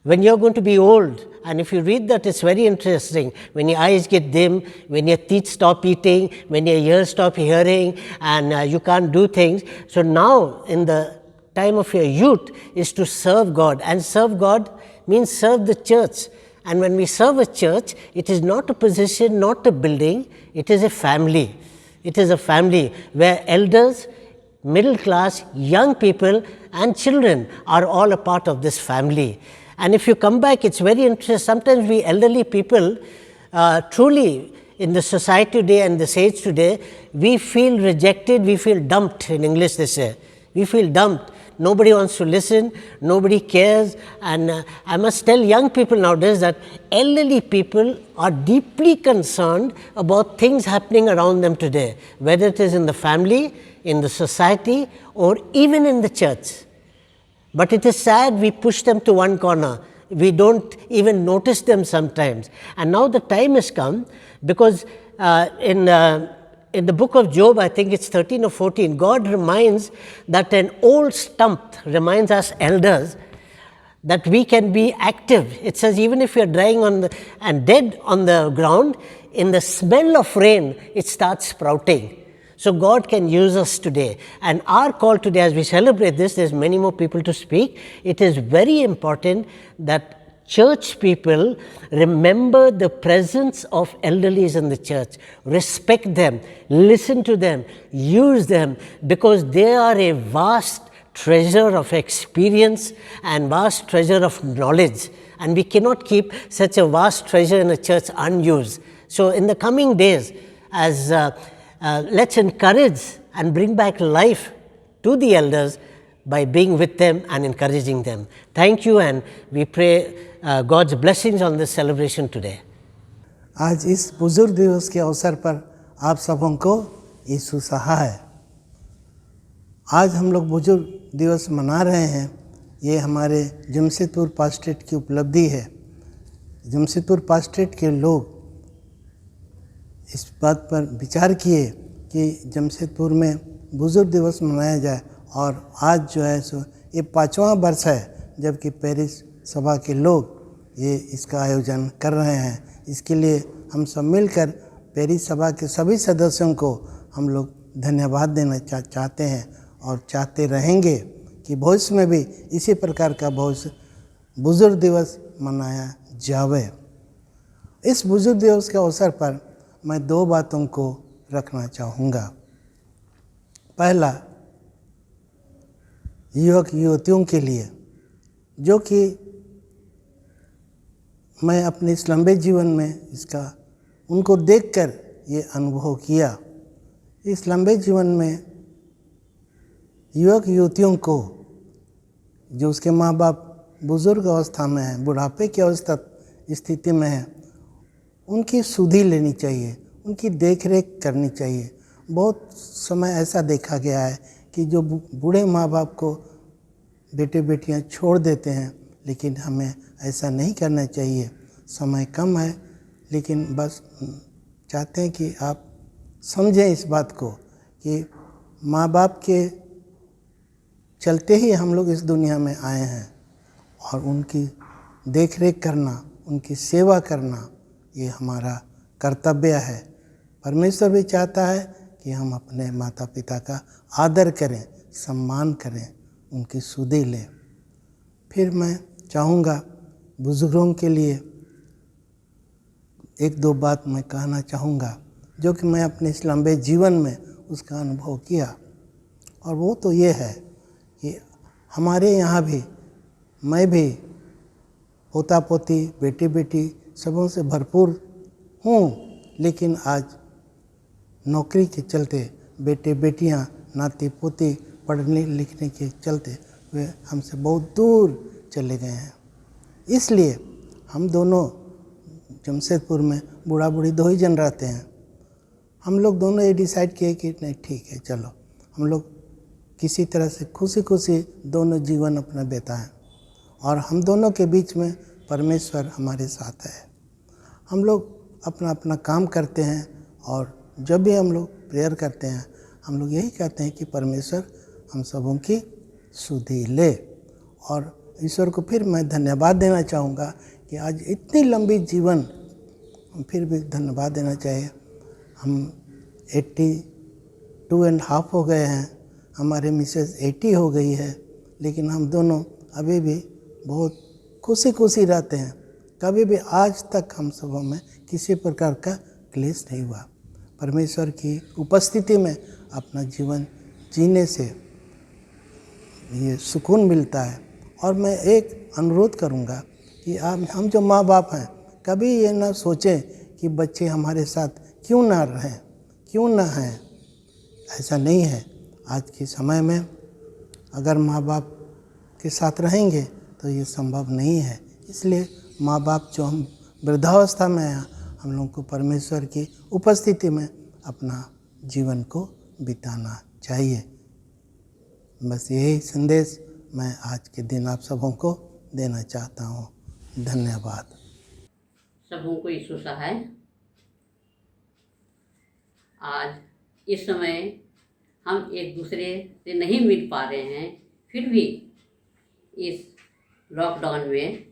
when you are going to be old. And if you read that, it's very interesting. When your eyes get dim, when your teeth stop eating, when your ears stop hearing, and you can't do things. So now, in the time of your youth, is to serve God. And serve God means serve the church. And when we serve a church, it is not a position, not a building, it is a family. It is a family where elders, middle class, young people, and children are all a part of this family. And if you come back, it's very interesting. Sometimes we elderly people, truly in the society today and this age today, we feel rejected, we feel dumped. In English they say, we feel dumped. nobody wants to listen, nobody cares. And I must tell young people nowadays that elderly people are deeply concerned about things happening around them today, whether it is in the family, in the society, or even in the church. But it is sad we push them to one corner. We don't even notice them sometimes. And now the time has come, because in the book of Job, I think it's 13 or 14, God reminds that an old stump reminds us elders that we can be active. It says even if we are drying and dead on the ground, in the smell of rain, it starts sprouting. So God can use us today. And our call today, as we celebrate this, there's many more people to speak. It is very important that church people remember the presence of elderlies in the church. Respect them, listen to them, use them, because they are a vast treasure of experience and vast treasure of knowledge. And we cannot keep such a vast treasure in a church unused. So in the coming days, as let's encourage and bring back life to the elders by being with them and encouraging them. Thank you, and we pray God's blessings on this celebration today. आज इस बुजुर्ग दिवस के अवसर पर आप सबों को यीशु सहाय। आज हम लोग बुजुर्ग दिवस मना रहे हैं। ये हमारे जमशेदपुर पास्टेट की उपलब्धि है। जमशेदपुर पास्टेट के लोग इस बात पर विचार किए कि जमशेदपुर में बुजुर्ग दिवस मनाया जाए, और आज जो है सो ये 5वां वर्ष है जबकि पेरिस सभा के लोग ये इसका आयोजन कर रहे हैं। इसके लिए हम सब मिलकर पेरिस सभा के सभी सदस्यों को हम लोग धन्यवाद देना चाहते हैं और चाहते रहेंगे कि भविष्य में भी इसी प्रकार का बुजुर्ग दिवस मनाया जावे। इस बुजुर्ग दिवस के अवसर पर मैं 2 बातों को रखना चाहूँगा। पहला, युवक युवतियों के लिए, जो कि मैं अपने इस लंबे जीवन में इसका उनको देखकर ये अनुभव किया। इस लंबे जीवन में युवक युवतियों को, जो उसके माँ बाप बुजुर्ग अवस्था में हैं, बुढ़ापे की अवस्था स्थिति में हैं, उनकी सुधि लेनी चाहिए, उनकी देख रेख करनी चाहिए। बहुत समय ऐसा देखा गया है कि जो बूढ़े माँ बाप को बेटे बेटियां छोड़ देते हैं, लेकिन हमें ऐसा नहीं करना चाहिए। समय कम है, लेकिन बस चाहते हैं कि आप समझें इस बात को कि माँ बाप के चलते ही हम लोग इस दुनिया में आए हैं, और उनकी देख रेख करना, उनकी सेवा करना, ये हमारा कर्तव्य है। परमेश्वर भी चाहता है कि हम अपने माता पिता का आदर करें, सम्मान करें, उनकी सुधि लें। फिर मैं चाहूँगा बुजुर्गों के लिए 1-2 बात मैं कहना चाहूँगा, जो कि मैं अपने इस लंबे जीवन में उसका अनुभव किया। और वो तो ये है कि हमारे यहाँ भी, मैं भी पोता पोती, बेटी बेटी सबों से भरपूर हूँ, लेकिन आज नौकरी के चलते बेटे बेटियां, नाती पोती पढ़ने लिखने के चलते वे हमसे बहुत दूर चले गए हैं। इसलिए हम दोनों जमशेदपुर में बूढ़ा बूढ़ी 2 ही जन रहते हैं। हम लोग दोनों ये डिसाइड किए कि नहीं, ठीक है, चलो हम लोग किसी तरह से खुशी खुशी दोनों जीवन अपना बिताएं, और हम दोनों के बीच में परमेश्वर हमारे साथ है। हम लोग अपना अपना काम करते हैं, और जब भी हम लोग प्रेयर करते हैं, हम लोग यही कहते हैं कि परमेश्वर हम सबों की सुधि ले। और ईश्वर को फिर मैं धन्यवाद देना चाहूँगा कि आज इतनी लंबी जीवन, फिर भी धन्यवाद देना चाहिए। हम 82.5 हो गए हैं, हमारे मिसेस 80 हो गई है, लेकिन हम दोनों अभी भी बहुत खुशी खुशी रहते हैं। कभी भी आज तक हम सबों में किसी प्रकार का क्लेश नहीं हुआ। परमेश्वर की उपस्थिति में अपना जीवन जीने से ये सुकून मिलता है। और मैं एक अनुरोध करूँगा कि हम जो माँ बाप हैं, कभी ये ना सोचें कि बच्चे हमारे साथ क्यों ना रहें, क्यों ना हैं। ऐसा नहीं है। आज के समय में अगर माँ बाप के साथ रहेंगे तो ये संभव नहीं है। इसलिए माँ बाप जो हम वृद्धावस्था में हैं, हम लोगों को परमेश्वर की उपस्थिति में अपना जीवन को बिताना चाहिए। बस यही संदेश मैं आज के दिन आप सबों को देना चाहता हूँ। धन्यवाद। सबों को यीशु सहाय। आज इस समय हम एक दूसरे से नहीं मिल पा रहे हैं, फिर भी इस लॉकडाउन में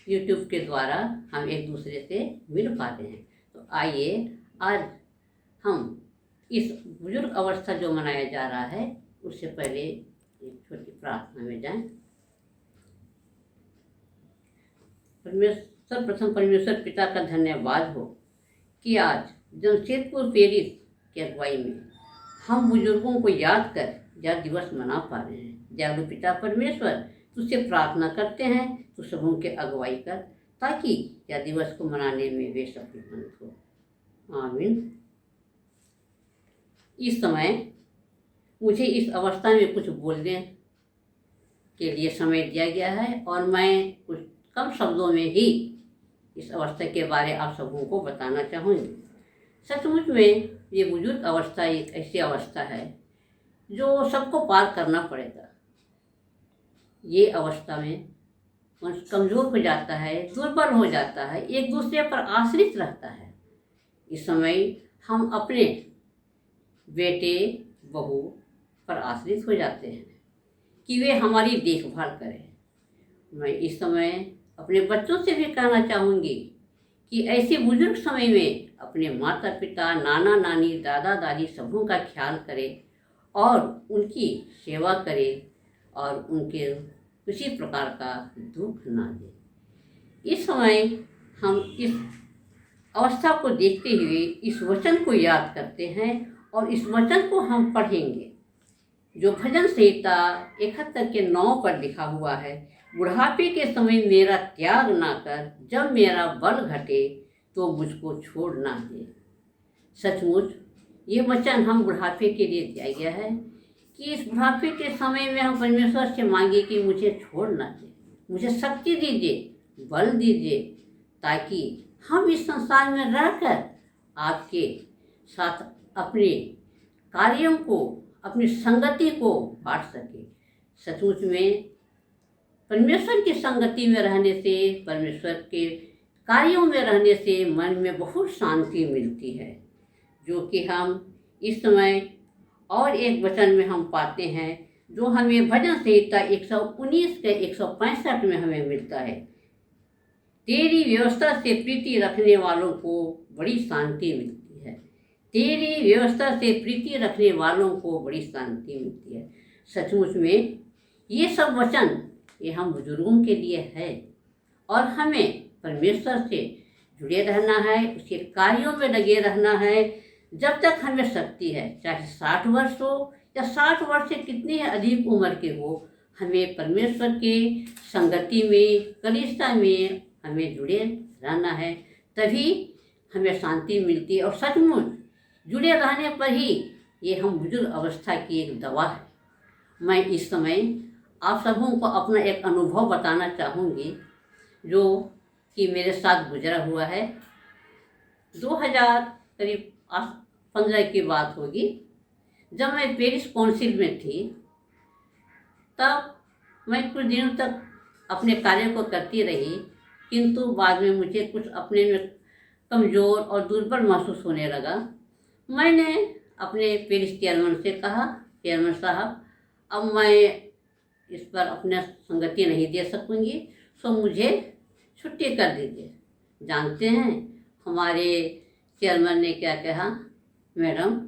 यूट्यूब के द्वारा हम एक दूसरे से मिल पाते हैं। तो आइए आज हम इस बुजुर्ग अवस्था जो मनाया जा रहा है उससे पहले एक छोटी प्रार्थना में जाएं। सर्वप्रथम परमेश्वर पिता का धन्यवाद हो कि आज जमशेदपुर पेरिस की अगुवाई में हम बुजुर्गों को याद कर यह दिवस मना पा रहे हैं। दयालु पिता परमेश्वर, तुझसे प्रार्थना करते हैं तू सबों के अगुवाई कर ताकि यह दिवस को मनाने में वे सफल हो। आमीन। इस समय मुझे इस अवस्था में कुछ बोलने के लिए समय दिया गया है और मैं कुछ कम शब्दों में ही इस अवस्था के बारे आप सबों को बताना चाहूँगी। सचमुच में ये बुजुर्ग अवस्था एक ऐसी अवस्था है जो सबको पार करना पड़ेगा। ये अवस्था में मनुष्य कमज़ोर हो जाता है, दुर्बल हो जाता है, एक दूसरे पर आश्रित रहता है। इस समय हम अपने बेटे बहू पर आश्रित हो जाते हैं कि वे हमारी देखभाल करें। मैं इस समय अपने बच्चों से भी कहना चाहूँगी कि ऐसे बुजुर्ग समय में अपने माता पिता, नाना नानी, दादा दादी सबों का ख्याल करें और उनकी सेवा करें और उनके किसी प्रकार का दुख ना दें। इस समय हम इस अवस्था को देखते हुए इस वचन को याद करते हैं और इस वचन को हम पढ़ेंगे जो भजन संहिता 71 के 9 पर लिखा हुआ है। बुढ़ापे के समय मेरा त्याग ना कर, जब मेरा बल घटे तो मुझको छोड़ ना दे। सचमुच ये वचन हम बुढ़ापे के लिए दिया गया है कि इस बुढ़ापे के समय में हम परमेश्वर से मांगे कि मुझे छोड़ ना दे, मुझे शक्ति दीजिए, बल दीजिए, ताकि हम इस संसार में रहकर आपके साथ अपने कार्यों को, अपनी संगति को बांट सके। सचमुच में परमेश्वर की संगति में रहने से, परमेश्वर के कार्यों में रहने से मन में बहुत शांति मिलती है, जो कि हम इस समय और एक वचन में हम पाते हैं जो हमें भजन संहिता 119 के 165 में हमें मिलता है। तेरी व्यवस्था से प्रीति रखने वालों को बड़ी शांति मिलती है। तेरी व्यवस्था से प्रीति रखने वालों को बड़ी शांति मिलती है। सचमुच में ये सब वचन ये हम बुजुर्गों के लिए है और हमें परमेश्वर से जुड़े रहना है, उसके कार्यों में लगे रहना है जब तक हमें शक्ति है। चाहे 60 वर्ष हो या 60 वर्ष से कितनी अधिक उम्र के हो, हमें परमेश्वर के संगति में, कलीसिया में हमें जुड़े रहना है, तभी हमें शांति मिलती है। और सचमुच जुड़े रहने पर ही ये हम बुजुर्ग अवस्था की एक दवा है। मैं इस समय आप सबों को अपना एक अनुभव बताना चाहूँगी जो कि मेरे साथ गुजरा हुआ है। 2015 की बात होगी, जब मैं पेरिस काउंसिल में थी, तब मैं कुछ दिनों तक अपने कार्य को करती रही, किंतु बाद में मुझे कुछ अपने में कमज़ोर और दुर्बल महसूस होने लगा। मैंने अपने पेरिस चेयरमैन से कहा, चेयरमैन साहब, अब मैं इस पर अपना संगति नहीं दे सकूँगी, सो मुझे छुट्टी कर दीजिए। जानते हैं हमारे चेयरमैन ने क्या कहा? मैडम,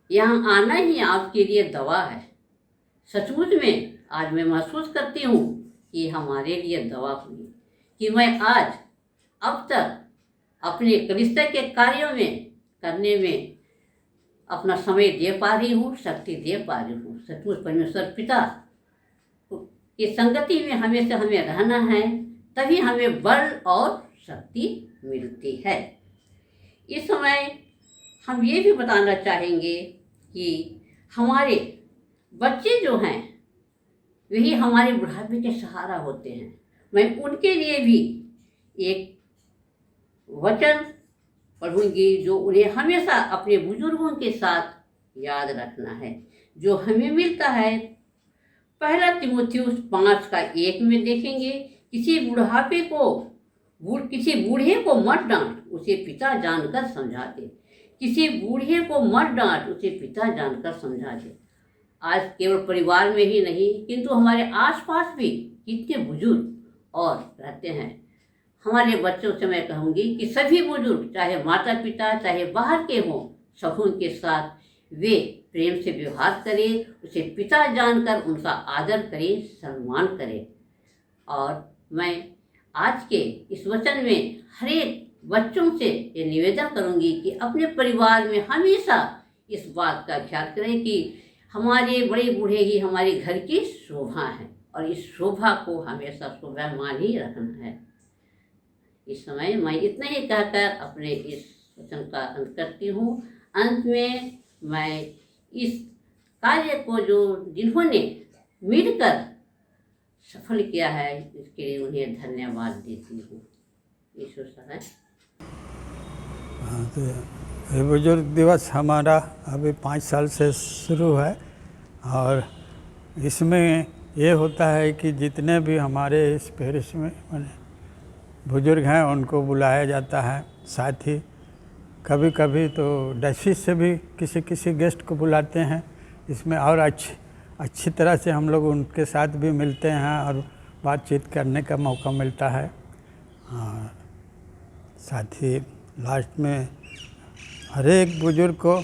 यहाँ आना ही आपके लिए दवा है। सचमुच में आज मैं महसूस करती हूँ कि हमारे लिए दवा हुई कि मैं आज अब तक अपने कलीसिया के कार्यों में करने में अपना समय दे पा रही हूँ, शक्ति दे पा रही हूँ। सचमुच परमेश्वर पिता की संगति में हमेशा हमें रहना है, तभी हमें बल और शक्ति मिलती है। इस समय हम ये भी बताना चाहेंगे कि हमारे बच्चे जो हैं वही हमारे बुढ़ापे के सहारा होते हैं। मैं उनके लिए भी एक वचन पढ़ूंगी जो उन्हें हमेशा अपने बुजुर्गों के साथ याद रखना है, जो हमें मिलता है। पहला तीमुथियुस 5:1 में देखेंगे, किसी बूढ़े को मत डांट, उसे पिता जानकर समझा दे। किसी बूढ़े को मत डांट, उसे पिता जानकर समझा दे। आज केवल परिवार में ही नहीं किंतु हमारे आसपास भी कितने बुजुर्ग और रहते हैं। हमारे बच्चों से मैं कहूँगी कि सभी बुजुर्ग, चाहे माता पिता चाहे बाहर के हों, सबों के साथ वे प्रेम से व्यवहार करें, उसे पिता जानकर उनका आदर करें, सम्मान करें। और मैं आज के इस वचन में हर एक बच्चों से ये निवेदन करूंगी कि अपने परिवार में हमेशा इस बात का ख्याल करें कि हमारे बड़े बूढ़े ही हमारे घर की शोभा है और इस शोभा को हमेशा शोभायमान ही रखना है। इस समय मैं इतना ही कहकर अपने इस वचन का अंत करती हूँ। अंत में मैं इस कार्य को जिन्होंने मिलकर सफल किया है, इसके लिए उन्हें धन्यवाद देती हूँ। ईश्वर सहाय। हाँ, तो ये बुजुर्ग दिवस हमारा अभी 5 साल से शुरू है और इसमें ये होता है कि जितने भी हमारे इस पेरिश में बुजुर्ग हैं उनको बुलाया जाता है। साथ ही कभी कभी तो डायसिस से भी किसी गेस्ट को बुलाते हैं। इसमें और अच्छी तरह से हम लोग उनके साथ भी मिलते हैं और बातचीत करने का मौका मिलता है। साथ ही लास्ट में हर एक बुजुर्ग को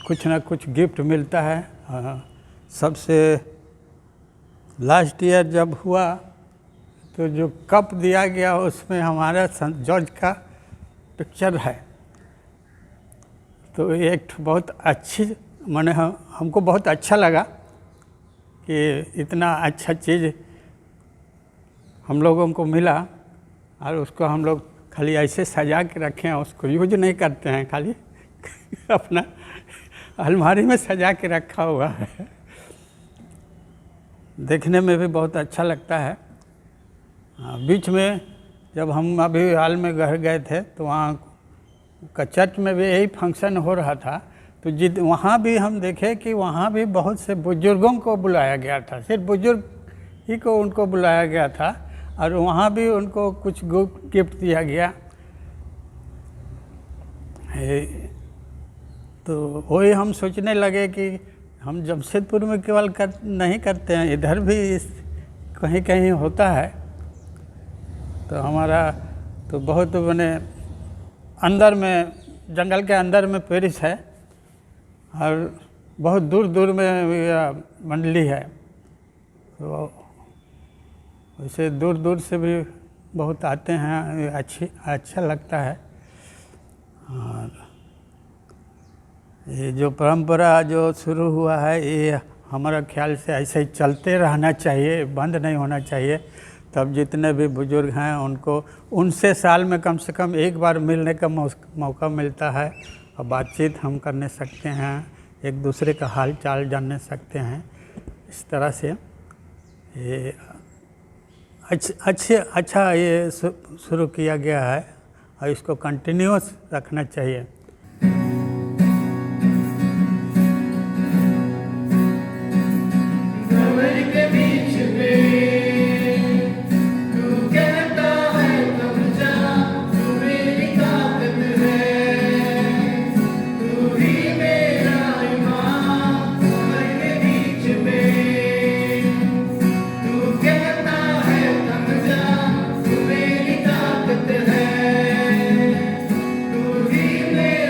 कुछ ना कुछ गिफ्ट मिलता है। सबसे लास्ट ईयर जब हुआ तो जो कप दिया गया उसमें हमारा सेंट जॉर्ज का पिक्चर है। तो एक बहुत अच्छी माने हमको बहुत अच्छा लगा कि इतना अच्छा चीज़ हम लोगों को मिला और उसको हम लोग खाली ऐसे सजा के रखे हैं, उसको यूज नहीं करते हैं, खाली अपना अलमारी में सजा के रखा हुआ है। देखने में भी बहुत अच्छा लगता है। बीच में जब हम अभी हाल में घर गए थे तो वहाँ का चर्च में भी यही फंक्शन हो रहा था। तो वहाँ भी हम देखे कि वहाँ भी बहुत से बुजुर्गों को बुलाया गया था, सिर्फ बुजुर्ग ही को उनको बुलाया गया था और वहाँ भी उनको कुछ गिफ्ट दिया गया। तो वही हम सोचने लगे कि हम जमशेदपुर में केवल नहीं करते हैं, इधर भी कहीं कहीं होता है। तो हमारा तो बहुत मैंने अंदर में जंगल के अंदर में पेरिश है और बहुत दूर दूर में मंडली है। तो वैसे दूर दूर से भी बहुत आते हैं, अच्छा लगता है। और ये जो परंपरा जो शुरू हुआ है ये हमारा ख्याल से ऐसे ही चलते रहना चाहिए, बंद नहीं होना चाहिए। तब जितने भी बुजुर्ग हैं उनको उनसे साल में कम से कम एक बार मिलने का मौका मिलता है और बातचीत हम करने सकते हैं, एक दूसरे का हाल चाल जानने सकते हैं। इस तरह से ये अच्छा ये शुरू किया गया है और इसको कंटिन्यूअस रखना चाहिए। मेरा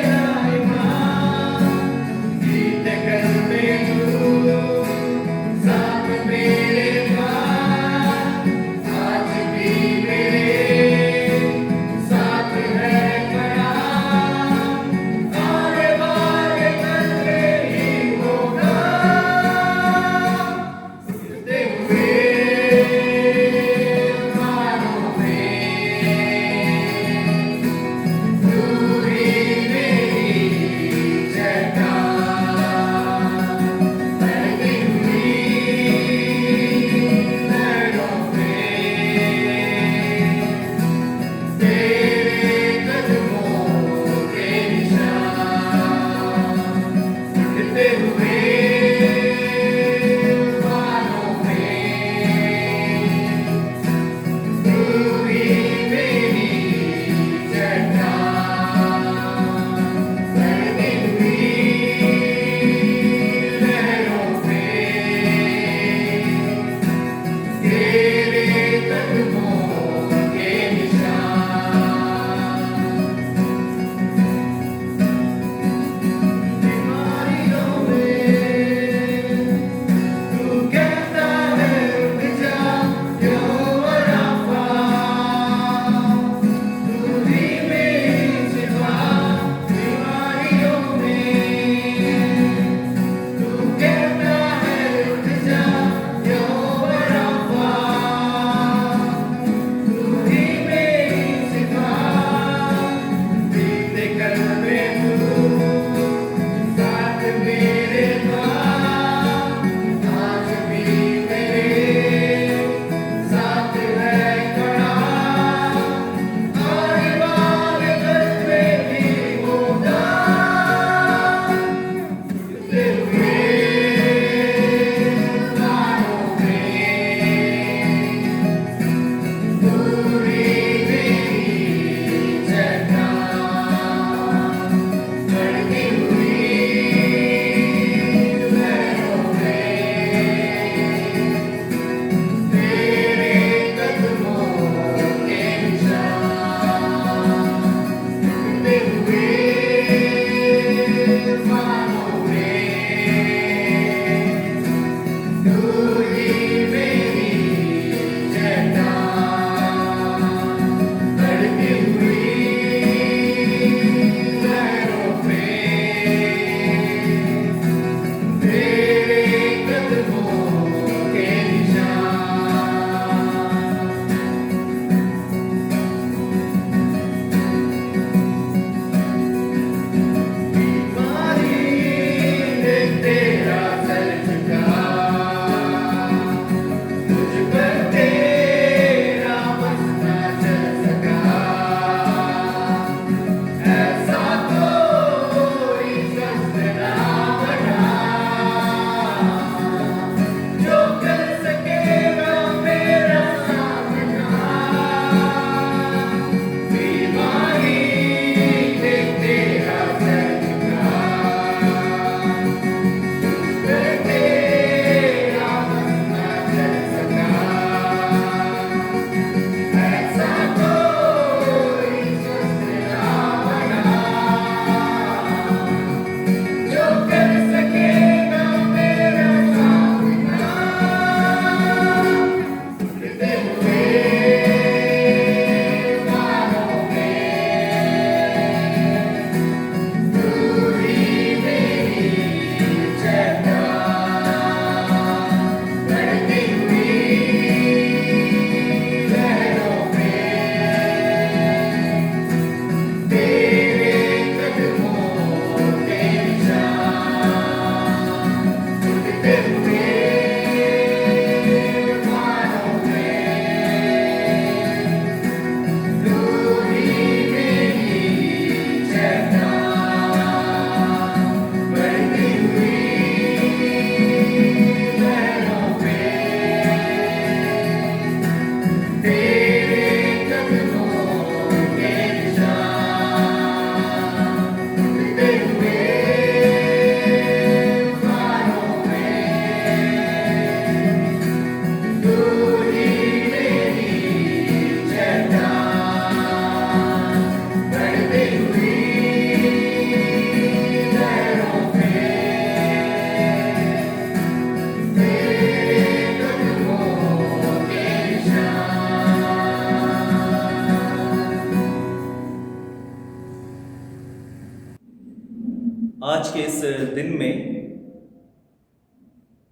आज के इस दिन में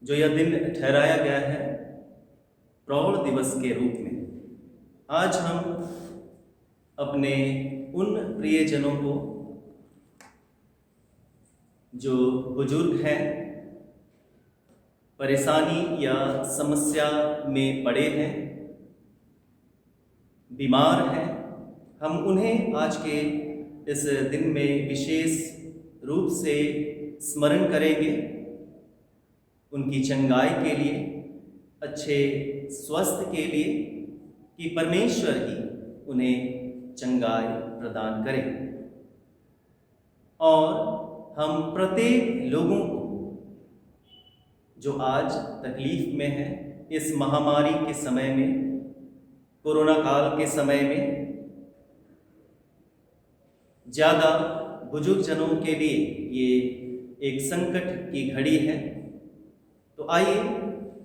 जो यह दिन ठहराया गया है प्रौढ़ दिवस के रूप में, आज हम अपने उन प्रियजनों को जो बुजुर्ग हैं, परेशानी या समस्या में पड़े हैं, बीमार हैं, हम उन्हें आज के इस दिन में विशेष रूप से स्मरण करेंगे, उनकी चंगाई के लिए, अच्छे स्वास्थ्य के लिए, कि परमेश्वर ही उन्हें चंगाई प्रदान करे। और हम प्रत्येक लोगों को जो आज तकलीफ में है, इस महामारी के समय में, कोरोना काल के समय में, ज़्यादा बुजुर्ग जनों के लिए ये एक संकट की घड़ी है। तो आइए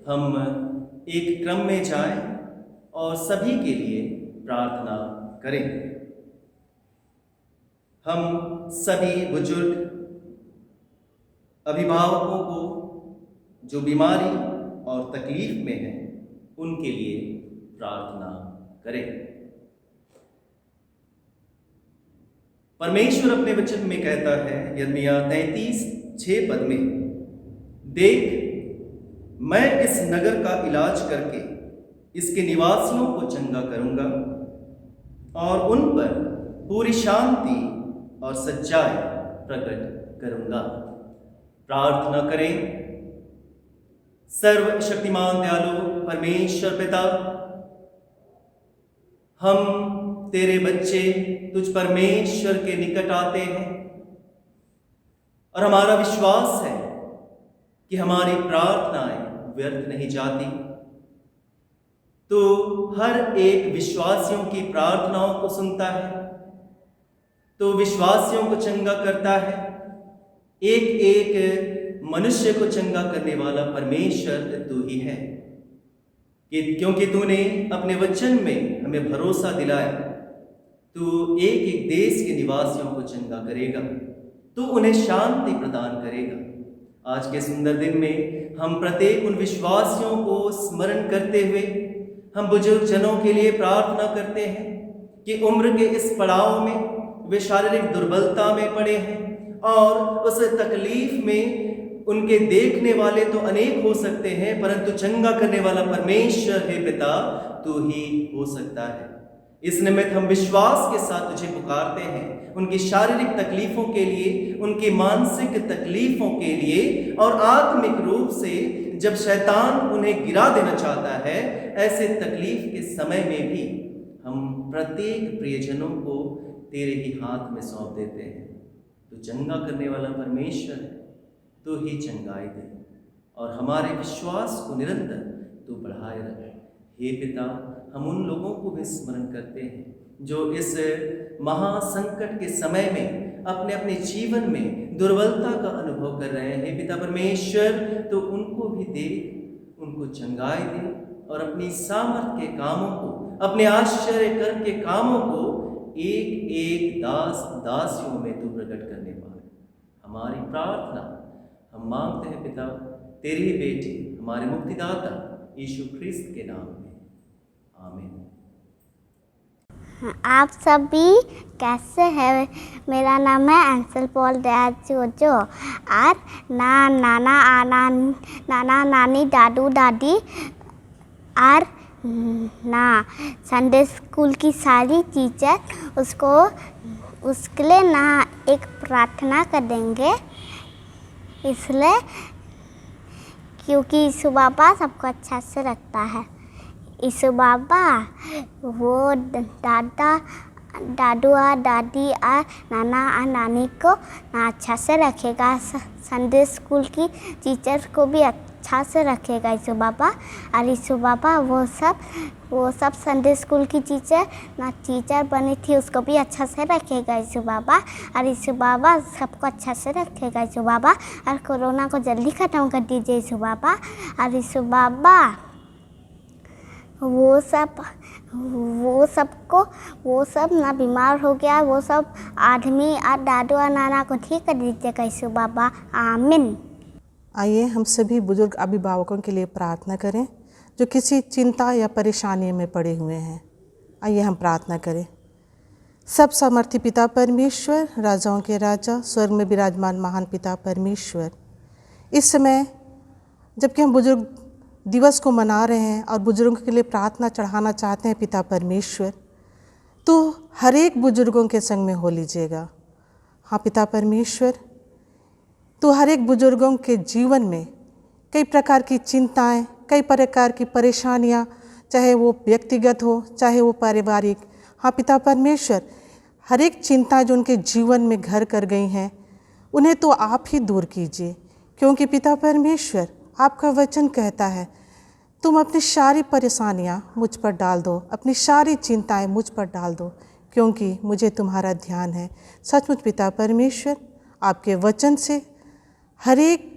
हम एक क्रम में जाएं और सभी के लिए प्रार्थना करें। हम सभी बुजुर्ग अभिभावकों को जो बीमारी और तकलीफ में हैं, उनके लिए प्रार्थना करें। परमेश्वर अपने वचन में कहता है, यिर्मयाह 33:6 पद में, देख मैं इस नगर का इलाज करके इसके निवासियों को चंगा करूंगा और उन पर पूरी शांति और सच्चाई प्रकट करूंगा। प्रार्थना करें। सर्वशक्तिमान दयालु परमेश्वर पिता, हम तेरे बच्चे तुझ परमेश्वर के निकट आते हैं और हमारा विश्वास है कि हमारी प्रार्थनाएं व्यर्थ नहीं जाती। तो हर एक विश्वासियों की प्रार्थनाओं को सुनता है, तो विश्वासियों को चंगा करता है। एक एक मनुष्य को चंगा करने वाला परमेश्वर तू ही है, क्योंकि तूने अपने वचन में हमें भरोसा दिलाया। तू एक एक देश के निवासियों को चंगा करेगा, तू उन्हें शांति प्रदान करेगा। आज के सुंदर दिन में हम प्रत्येक उन विश्वासियों को स्मरण करते हुए हम बुजुर्ग जनों के लिए प्रार्थना करते हैं कि उम्र के इस पड़ाव में वे शारीरिक दुर्बलता में पड़े हैं और उस तकलीफ में उनके देखने वाले तो अनेक हो सकते हैं, परंतु चंगा करने वाला परमेश्वर है पिता, तू ही हो सकता है। इस निमित्त हम विश्वास के साथ तुझे पुकारते हैं, उनकी शारीरिक तकलीफों के लिए, उनकी मानसिक तकलीफों के लिए, और आत्मिक रूप से जब शैतान उन्हें गिरा देना चाहता है, ऐसे तकलीफ के समय में भी हम प्रत्येक प्रियजनों को तेरे ही हाथ में सौंप देते हैं। तो चंगा करने वाला परमेश्वर है, तो ही चंगाई दे और हमारे विश्वास को निरंतर तू बढ़ाए रखे। हे पिता, हम उन लोगों को भी स्मरण करते हैं जो इस महासंकट के समय में अपने अपने जीवन में दुर्बलता का अनुभव कर रहे हैं। हे पिता परमेश्वर, तो उनको भी दे, उनको चंगाई दे और अपनी सामर्थ के कामों को, अपने आश्चर्य कर्म के कामों को एक एक दास दासियों में तू प्रकट करने पाए। हमारी प्रार्थना हम मांगते हैं पिता तेरे ही बेटे, हमारे मुक्तिदाता यीशु ख्रिस्त के नाम में, आमीन। आप सभी कैसे हैं? मेरा नाम है एंसल पॉल दयाल जोजो। और नाना नानी दादू दादी और ना संडे स्कूल की सारी टीचर उसके लिए ना एक प्रार्थना करेंगे, इसलिए क्योंकि यीशु बाबा सबको अच्छा से रखता है। यीशु बाबा वो दादू और दादी और नाना और नानी को ना अच्छा से रखेगा, संडे स्कूल की टीचर को भी अच्छा से रखेगा यीशु बाबा। और यीशु बाबा वो सब संडे स्कूल की टीचर बनी थी, उसको भी अच्छा से रखेगा यीशु बाबा। और यीशु बाबा सबको अच्छा से रखेगा यीशु बाबा। और कोरोना को जल्दी ख़त्म कर दीजिए यीशु बाबा। और यीशु बाबा वो सब ना बीमार हो गया, वो सब आदमी और दादू और नाना को ठीक कर दीजिएगा यीशु बाबा, आमीन। आइए हम सभी बुजुर्ग अभिभावकों के लिए प्रार्थना करें जो किसी चिंता या परेशानी में पड़े हुए हैं। आइए हम प्रार्थना करें। सब सामर्थी पिता परमेश्वर, राजाओं के राजा, स्वर्ग में विराजमान महान पिता परमेश्वर, इस समय जबकि हम बुजुर्ग दिवस को मना रहे हैं और बुजुर्गों के लिए प्रार्थना चढ़ाना चाहते हैं पिता परमेश्वर, तो हर एक बुजुर्गों के संग में हो लीजिएगा। हाँ पिता परमेश्वर, तो हर एक बुजुर्गों के जीवन में कई प्रकार की चिंताएं, कई प्रकार की परेशानियां, चाहे वो व्यक्तिगत हो चाहे वो पारिवारिक, हाँ पिता परमेश्वर, हर एक चिंता जो उनके जीवन में घर कर गई हैं उन्हें तो आप ही दूर कीजिए, क्योंकि पिता परमेश्वर आपका वचन कहता है तुम अपनी सारी परेशानियां मुझ पर डाल दो, अपनी सारी चिंताएं मुझ पर डाल दो, क्योंकि मुझे तुम्हारा ध्यान है। सचमुच पिता परमेश्वर, आपके वचन से हर एक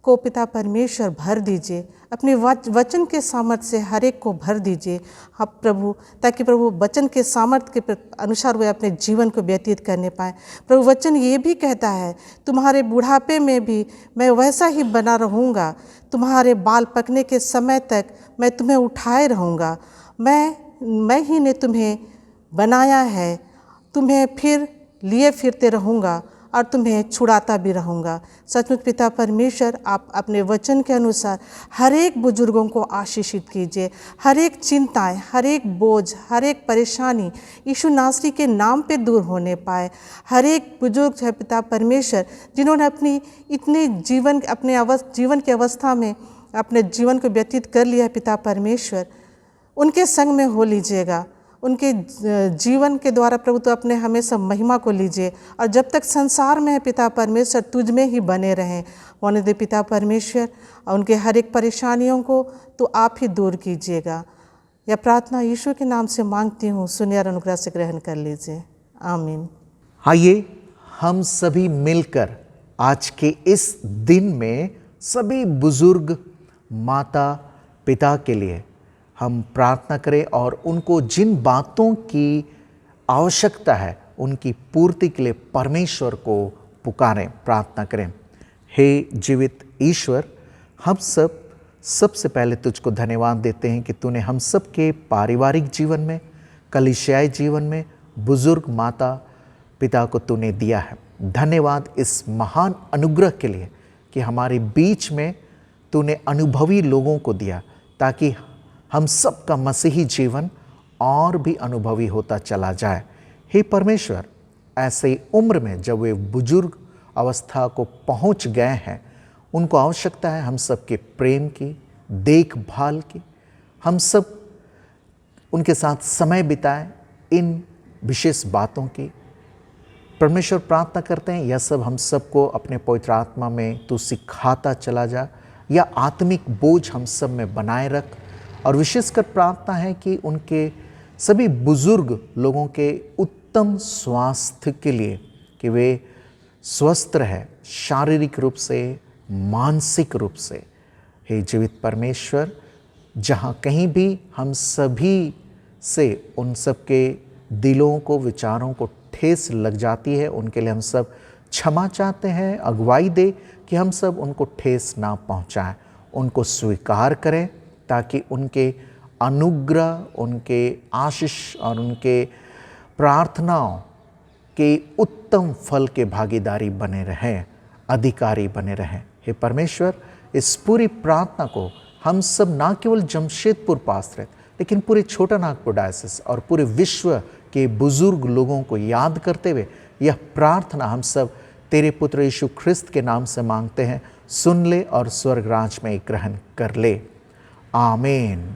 को पिता परमेश्वर भर दीजिए, अपने वचन के सामर्थ्य से हर एक को भर दीजिए हाँ प्रभु, ताकि प्रभु वचन के सामर्थ्य के अनुसार वे अपने जीवन को व्यतीत करने पाएँ। प्रभु वचन ये भी कहता है तुम्हारे बुढ़ापे में भी मैं वैसा ही बना रहूँगा, तुम्हारे बाल पकने के समय तक मैं तुम्हें उठाए रहूँगा। मैं ही ने तुम्हें बनाया है, तुम्हें फिर लिए फिरते रहूँगा और तुम्हें छुड़ाता भी रहूँगा। सचमुच पिता परमेश्वर, आप अपने वचन के अनुसार हर एक बुजुर्गों को आशीषित कीजिए। हर एक चिंताएं, हर एक बोझ, हर एक परेशानी यीशु नासरी के नाम पे दूर होने पाए। हर एक बुजुर्ग है पिता परमेश्वर, जिन्होंने अपनी इतने जीवन की अवस्था में अपने जीवन को व्यतीत कर लिया है पिता परमेश्वर, उनके संग में हो लीजिएगा उनके जीवन के द्वारा प्रभु तो अपने हमेशा महिमा को लीजिए, और जब तक संसार में है पिता परमेश्वर तुझ में ही बने रहें। होने दे पिता परमेश्वर, और उनके हर एक परेशानियों को तो आप ही दूर कीजिएगा। यह प्रार्थना यीशु के नाम से मांगती हूँ, सुनिए और अनुग्रह से ग्रहण कर लीजिए, आमीन। आइए हम सभी मिलकर आज के इस दिन में सभी बुजुर्ग माता पिता के लिए हम प्रार्थना करें और उनको जिन बातों की आवश्यकता है उनकी पूर्ति के लिए परमेश्वर को पुकारें, प्रार्थना करें। हे जीवित ईश्वर, हम सबसे पहले तुझको धन्यवाद देते हैं कि तूने हम सब के पारिवारिक जीवन में, कलीसियाई जीवन में बुजुर्ग माता पिता को तूने दिया है। धन्यवाद इस महान अनुग्रह के लिए कि हमारे बीच में तूने अनुभवी लोगों को दिया, ताकि हम सब का मसीही जीवन और भी अनुभवी होता चला जाए। हे परमेश्वर, ऐसे उम्र में जब वे बुजुर्ग अवस्था को पहुंच गए हैं, उनको आवश्यकता है हम सब के प्रेम की, देखभाल की। हम सब उनके साथ समय बिताएं, इन विशेष बातों की। परमेश्वर, प्रार्थना करते हैं यह सब हम सबको अपने पवित्र आत्मा में तू सिखाता चला जा, या आत्मिक बोझ हम सब में बनाए रख। और विशेषकर प्रार्थना है कि उनके सभी बुजुर्ग लोगों के उत्तम स्वास्थ्य के लिए, कि वे स्वस्थ रहे शारीरिक रूप से, मानसिक रूप से। हे जीवित परमेश्वर, जहाँ कहीं भी हम सभी से उन सब के दिलों को, विचारों को ठेस लग जाती है, उनके लिए हम सब क्षमा चाहते हैं। अगुवाई दे कि हम सब उनको ठेस ना पहुंचाएं, उनको स्वीकार करें, ताकि उनके अनुग्रह, उनके आशीष और उनके प्रार्थनाओं के उत्तम फल के भागीदारी बने रहें, अधिकारी बने रहें। हे परमेश्वर, इस पूरी प्रार्थना को हम सब ना केवल जमशेदपुर पास्टरेट, लेकिन पूरे छोटा नागपुर डायसिस और पूरे विश्व के बुजुर्ग लोगों को याद करते हुए यह प्रार्थना हम सब तेरे पुत्र यीशु ख्रिस्त के नाम से मांगते हैं। सुन ले और स्वर्ग राज में ग्रहण कर ले, आमीन।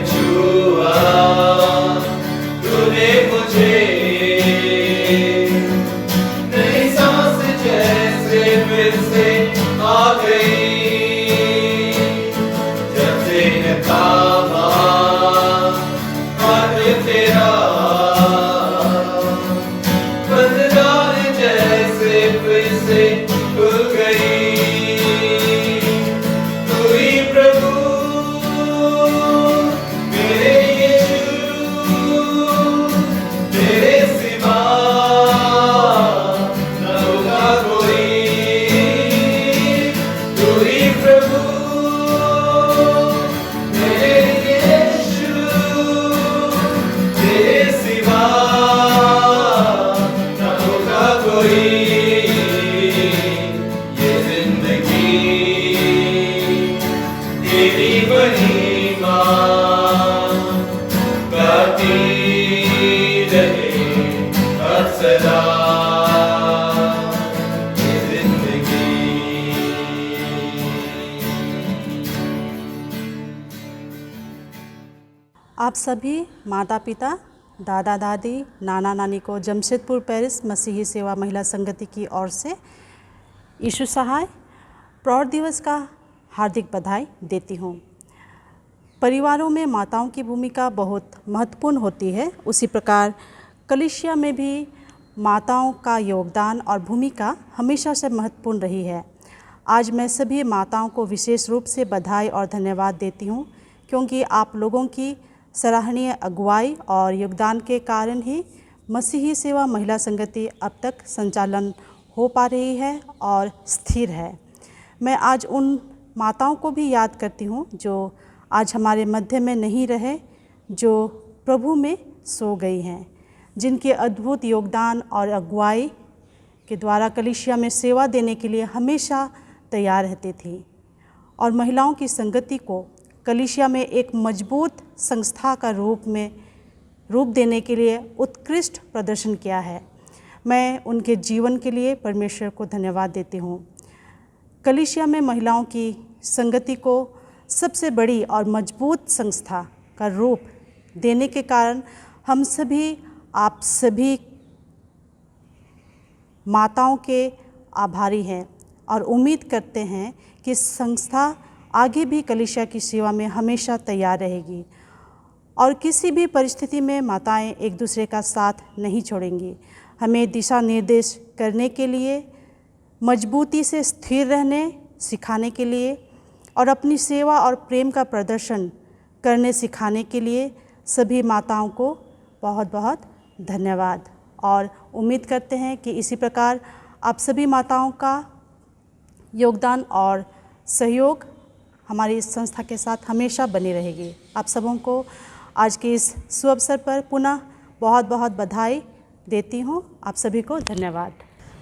छुआ तूने महिमा गाती रहे हर सदा ये जिंदगी। आप सभी माता पिता, दादा दादी, नाना नानी को जमशेदपुर पेरिस मसीही सेवा महिला संगति की ओर से यीशु सहाय प्रौढ़ दिवस का हार्दिक बधाई देती हूँ। परिवारों में माताओं की भूमिका बहुत महत्वपूर्ण होती है, उसी प्रकार कलीसिया में भी माताओं का योगदान और भूमिका हमेशा से महत्वपूर्ण रही है। आज मैं सभी माताओं को विशेष रूप से बधाई और धन्यवाद देती हूँ, क्योंकि आप लोगों की सराहनीय अगुवाई और योगदान के कारण ही मसीही सेवा महिला संगति अब तक संचालन हो पा रही है और स्थिर है। मैं आज उन माताओं को भी याद करती हूँ जो आज हमारे मध्य में नहीं रहे, जो प्रभु में सो गई हैं, जिनके अद्भुत योगदान और अगुवाई के द्वारा कलीसिया में सेवा देने के लिए हमेशा तैयार रहती थी और महिलाओं की संगति को कलीसिया में एक मजबूत संस्था का रूप देने के लिए उत्कृष्ट प्रदर्शन किया है। मैं उनके जीवन के लिए परमेश्वर को धन्यवाद देती हूँ। कलीसिया में महिलाओं की संगति को सबसे बड़ी और मजबूत संस्था का रूप देने के कारण हम सभी, आप सभी माताओं के आभारी हैं और उम्मीद करते हैं कि संस्था आगे भी कलीसिया की सेवा में हमेशा तैयार रहेगी और किसी भी परिस्थिति में माताएं एक दूसरे का साथ नहीं छोड़ेंगी। हमें दिशा निर्देश करने के लिए, मजबूती से स्थिर रहने सिखाने के लिए और अपनी सेवा और प्रेम का प्रदर्शन करने सिखाने के लिए सभी माताओं को बहुत बहुत धन्यवाद और उम्मीद करते हैं कि इसी प्रकार आप सभी माताओं का योगदान और सहयोग हमारी इस संस्था के साथ हमेशा बनी रहेगी। आप सबों को आज के इस शुभ अवसर पर पुनः बहुत बहुत बधाई देती हूँ। आप सभी को धन्यवाद।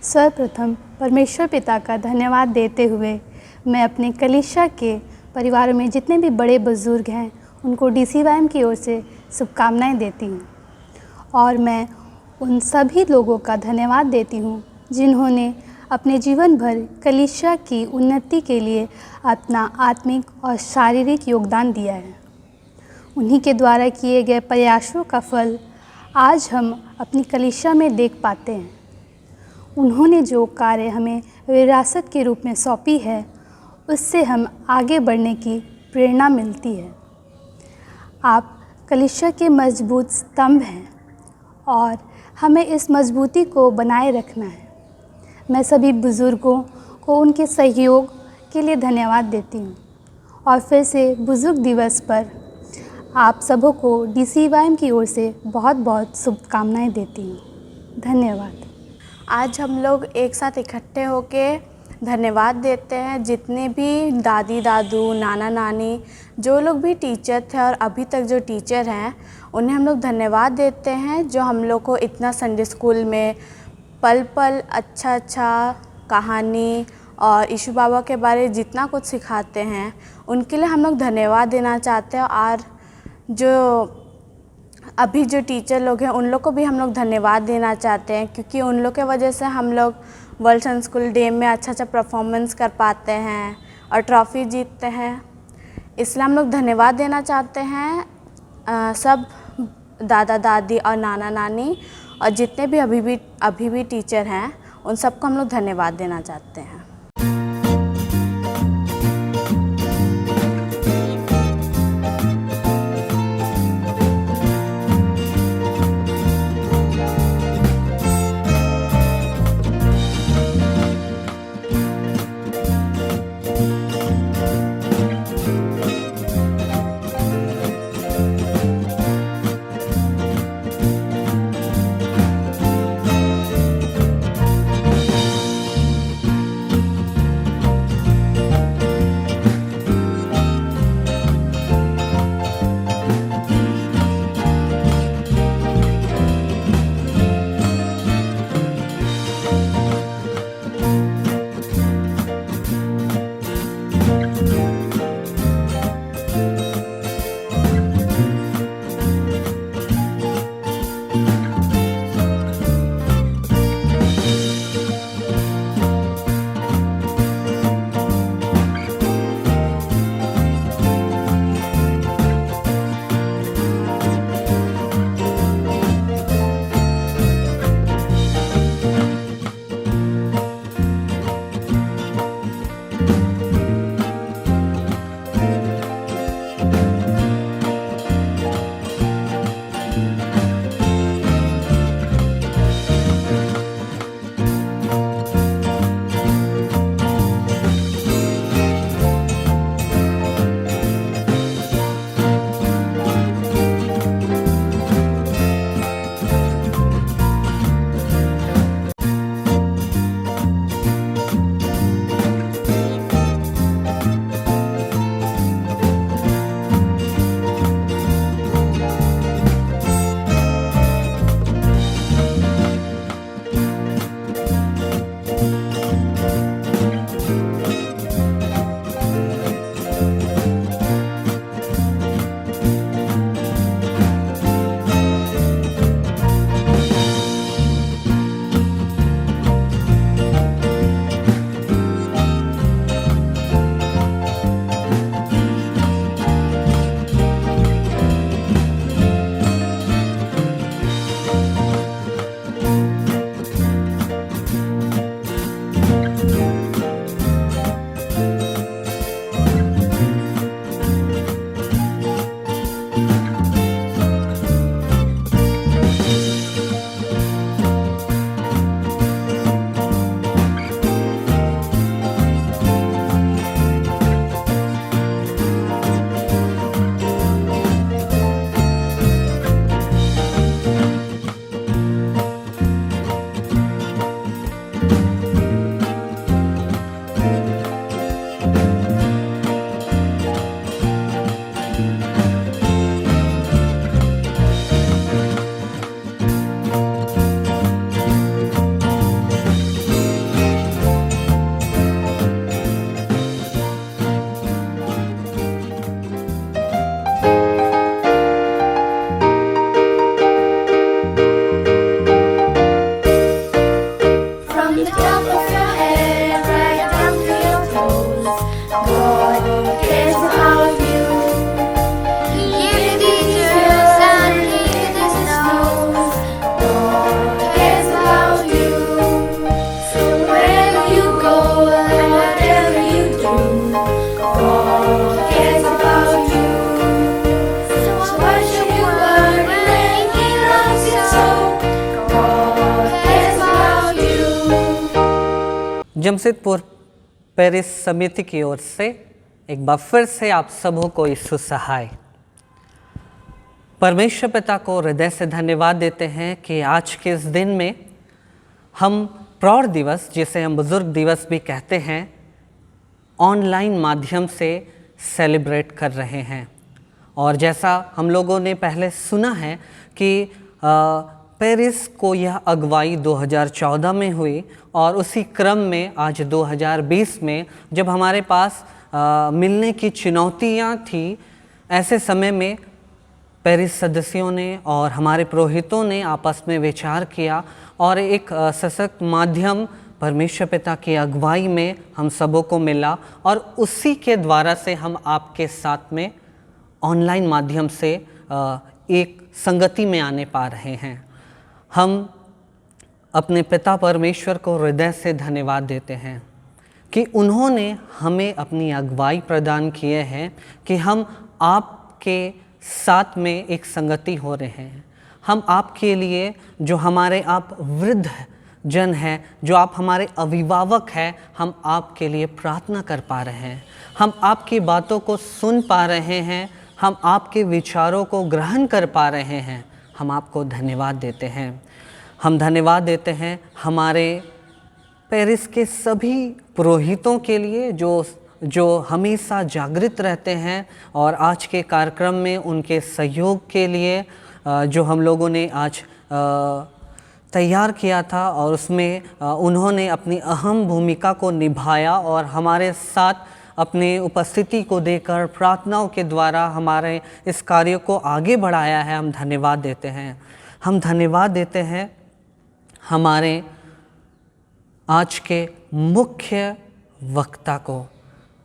सर्वप्रथम परमेश्वर पिता का धन्यवाद देते हुए मैं अपने कलीसिया के परिवारों में जितने भी बड़े बुजुर्ग हैं उनको DCYM की ओर से शुभकामनाएं देती हूँ और मैं उन सभी लोगों का धन्यवाद देती हूँ जिन्होंने अपने जीवन भर कलीसिया की उन्नति के लिए अपना आत्मिक और शारीरिक योगदान दिया है। उन्हीं के द्वारा किए गए प्रयासों का फल आज हम अपनी कलीसिया में देख पाते हैं। उन्होंने जो कार्य हमें विरासत के रूप में सौंपी है उससे हम आगे बढ़ने की प्रेरणा मिलती है। आप कलीसिया के मजबूत स्तंभ हैं और हमें इस मजबूती को बनाए रखना है। मैं सभी बुज़ुर्गों को उनके सहयोग के लिए धन्यवाद देती हूँ और फिर से बुज़ुर्ग दिवस पर आप सबों को DCYM की ओर से बहुत बहुत शुभकामनाएं देती हूँ। धन्यवाद। आज हम लोग एक साथ इकट्ठे होके धन्यवाद देते हैं जितने भी दादी दादू, नाना नानी, जो लोग भी टीचर थे और अभी तक जो टीचर हैं उन्हें हम लोग धन्यवाद देते हैं जो हम लोग को इतना संडे स्कूल में पल पल अच्छा कहानी और यीशु बाबा के बारे में जितना कुछ सिखाते हैं उनके लिए हम लोग धन्यवाद देना चाहते हैं। और जो अभी जो टीचर लोग हैं उन लोग को भी हम लोग धन्यवाद देना चाहते हैं, क्योंकि उन लोग के वजह से हम लोग वर्ल्ड सन स्कूल डे में अच्छा परफॉर्मेंस कर पाते हैं और ट्रॉफ़ी जीतते हैं। इसलिए हम लोग धन्यवाद देना चाहते हैं सब दादा दादी और नाना नानी और जितने भी अभी भी टीचर हैं उन सबको हम लोग धन्यवाद देना चाहते हैं। जमशेदपुर पेरिस समिति की ओर से एक बार फिर से आप सबों को यीशु सहाय। परमेश्वर पिता को हृदय से धन्यवाद देते हैं कि आज के इस दिन में हम प्रौढ़ दिवस, जिसे हम बुजुर्ग दिवस भी कहते हैं, ऑनलाइन माध्यम से सेलिब्रेट कर रहे हैं। और जैसा हम लोगों ने पहले सुना है कि पेरिस को यह अगुवाई 2014 में हुई और उसी क्रम में आज 2020 में जब हमारे पास मिलने की चुनौतियां थी, ऐसे समय में पेरिस सदस्यों ने और हमारे पुरोहितों ने आपस में विचार किया और एक सशक्त माध्यम परमेश्वर पिता की अगुवाई में हम सबों को मिला और उसी के द्वारा से हम आपके साथ में ऑनलाइन माध्यम से एक संगति में आने पा रहे हैं। हम अपने पिता परमेश्वर को हृदय से धन्यवाद देते हैं कि उन्होंने हमें अपनी अगुवाई प्रदान किए हैं कि हम आपके साथ में एक संगति हो रहे हैं। हम आपके लिए, जो हमारे आप वृद्ध जन हैं, जो आप हमारे अभिभावक हैं, हम आपके लिए प्रार्थना कर पा रहे हैं। हम आपकी बातों को सुन पा रहे हैं, हम आपके विचारों को ग्रहण कर पा रहे हैं। हम आपको धन्यवाद देते हैं। हम धन्यवाद देते हैं हमारे पेरिस के सभी पुरोहितों के लिए जो हमेशा जागृत रहते हैं और आज के कार्यक्रम में उनके सहयोग के लिए जो हम लोगों ने आज तैयार किया था और उसमें उन्होंने अपनी अहम भूमिका को निभाया और हमारे साथ अपनी उपस्थिति को देकर प्रार्थनाओं के द्वारा हमारे इस कार्य को आगे बढ़ाया है। हम धन्यवाद देते हैं। हम धन्यवाद देते हैं हमारे आज के मुख्य वक्ता को,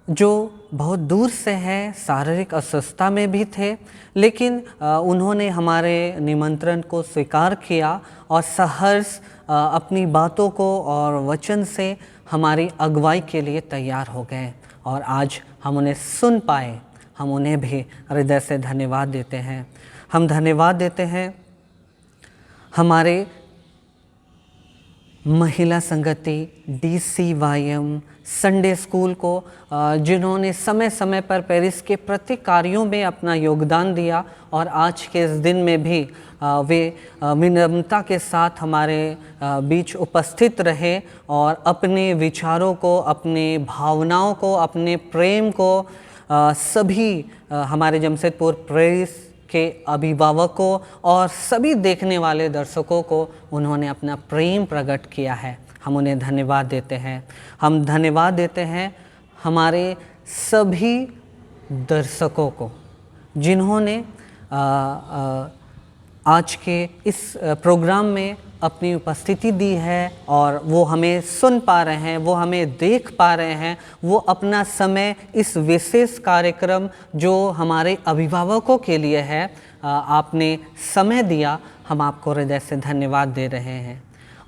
जो बहुत दूर से हैं, शारीरिक अस्वस्थता में भी थे, लेकिन उन्होंने हमारे निमंत्रण को स्वीकार किया और सहर्ष अपनी बातों को और वचन से हमारी अगुवाई के लिए तैयार हो गए और आज हम उन्हें सुन पाए। हम उन्हें भी हृदय से धन्यवाद देते हैं। हम धन्यवाद देते हैं हमारे महिला संगति DCYM संडे स्कूल को, जिन्होंने समय समय पर पेरिस के प्रत्येक कार्यों में अपना योगदान दिया और आज के इस दिन में भी वे विनम्रता के साथ हमारे बीच उपस्थित रहे और अपने विचारों को, अपने भावनाओं को, अपने प्रेम को सभी हमारे जमशेदपुर पेरिस के अभिभावकों और सभी देखने वाले दर्शकों को उन्होंने अपना प्रेम प्रकट किया है। हम उन्हें धन्यवाद देते हैं। हम धन्यवाद देते हैं हमारे सभी दर्शकों को, जिन्होंने आज के इस प्रोग्राम में अपनी उपस्थिति दी है और वो हमें सुन पा रहे हैं, वो हमें देख पा रहे हैं, वो अपना समय इस विशेष कार्यक्रम जो हमारे अभिभावकों के लिए है, आपने समय दिया। हम आपको हृदय से धन्यवाद दे रहे हैं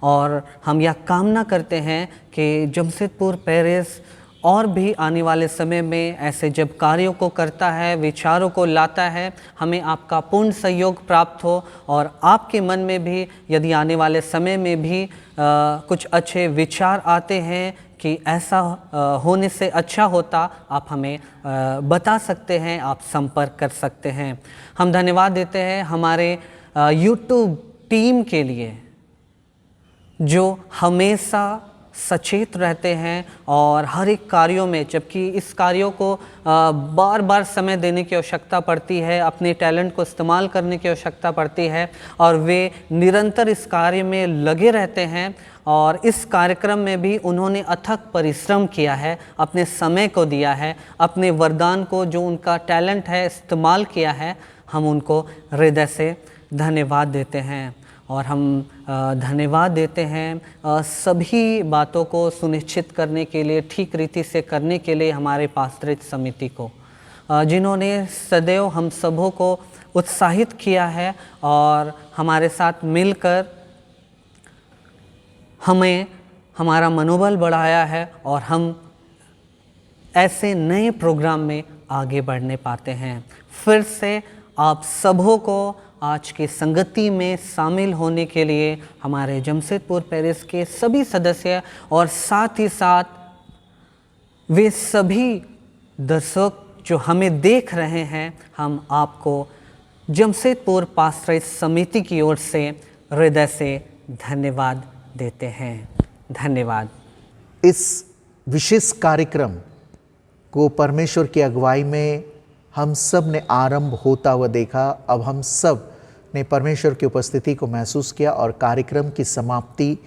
और हम यह कामना करते हैं कि जमशेदपुर पेरिस और भी आने वाले समय में ऐसे जब कार्यों को करता है, विचारों को लाता है, हमें आपका पूर्ण सहयोग प्राप्त हो और आपके मन में भी यदि आने वाले समय में भी कुछ अच्छे विचार आते हैं कि ऐसा होने से अच्छा होता, आप हमें बता सकते हैं, आप संपर्क कर सकते हैं। हम धन्यवाद देते हैं हमारे YouTube टीम के लिए, जो हमेशा सचेत रहते हैं और हर एक कार्यों में, जबकि इस कार्यों को बार बार समय देने की आवश्यकता पड़ती है, अपने टैलेंट को इस्तेमाल करने की आवश्यकता पड़ती है और वे निरंतर इस कार्य में लगे रहते हैं। और इस कार्यक्रम में भी उन्होंने अथक परिश्रम किया है, अपने समय को दिया है, अपने वरदान को, जो उनका टैलेंट है, इस्तेमाल किया है। हम उनको हृदय से धन्यवाद देते हैं और हम धन्यवाद देते हैं सभी बातों को सुनिश्चित करने के लिए, ठीक रीति से करने के लिए हमारे पास्टरेट समिति को, जिन्होंने सदैव हम सबों को उत्साहित किया है और हमारे साथ मिलकर हमें हमारा मनोबल बढ़ाया है और हम ऐसे नए प्रोग्राम में आगे बढ़ने पाते हैं। फिर से आप सबों को आज की संगति में शामिल होने के लिए हमारे जमशेदपुर पेरिस के सभी सदस्य और साथ ही साथ वे सभी दर्शक जो हमें देख रहे हैं, हम आपको जमशेदपुर पास्टरेट समिति की ओर से हृदय से धन्यवाद देते हैं। धन्यवाद। इस विशेष कार्यक्रम को परमेश्वर की अगुवाई में हम सब ने आरंभ होता हुआ देखा। अब हम सब ने परमेश्वर की उपस्थिति को महसूस किया और कार्यक्रम की समाप्ति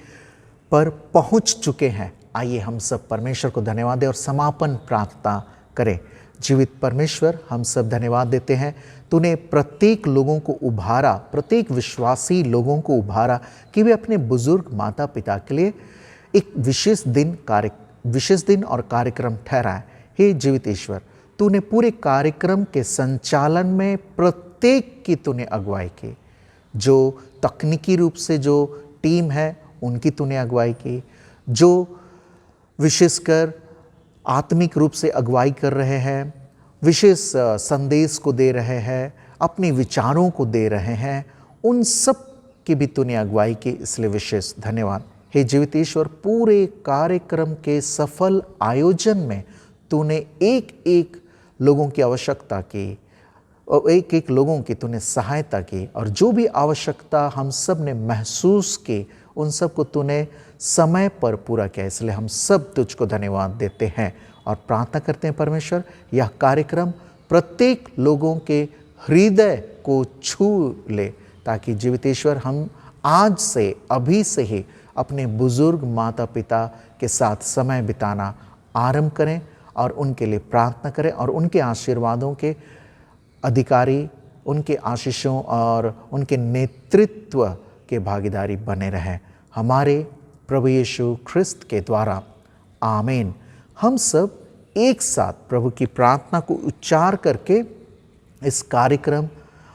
पर पहुंच चुके हैं। आइए हम सब परमेश्वर को धन्यवाद दें और समापन प्रार्थना करें। जीवित परमेश्वर, हम सब धन्यवाद देते हैं, तूने प्रत्येक लोगों को उभारा, प्रत्येक विश्वासी लोगों को उभारा कि वे अपने बुजुर्ग माता पिता के लिए एक विशेष दिन और कार्यक्रम ठहराए। हे जीवित ईश्वर, तूने पूरे कार्यक्रम के संचालन में प्रत्येक की तूने अगुवाई की। जो तकनीकी रूप से जो टीम है उनकी तूने अगुवाई की, जो विशेषकर आत्मिक रूप से अगुवाई कर रहे हैं, विशेष संदेश को दे रहे हैं, अपने विचारों को दे रहे हैं, उन सब की भी तूने अगुवाई की, इसलिए विशेष धन्यवाद। हे जीवित ईश्वर, पूरे कार्यक्रम के सफल आयोजन में तूने एक एक लोगों की आवश्यकता की और एक एक लोगों की तूने सहायता की, और जो भी आवश्यकता हम सब ने महसूस की उन सब को तूने समय पर पूरा किया, इसलिए हम सब तुझको धन्यवाद देते हैं और प्रार्थना करते हैं परमेश्वर, यह कार्यक्रम प्रत्येक लोगों के हृदय को छू ले, ताकि जीवित ईश्वर हम आज से, अभी से ही अपने बुजुर्ग माता पिता के साथ समय बिताना आरंभ करें और उनके लिए प्रार्थना करें और उनके आशीर्वादों के अधिकारी, उनके आशीषों और उनके नेतृत्व के भागीदारी बने रहें। हमारे प्रभु यीशु ख्रिस्त के द्वारा, आमीन। हम सब एक साथ प्रभु की प्रार्थना को उच्चार करके इस कार्यक्रम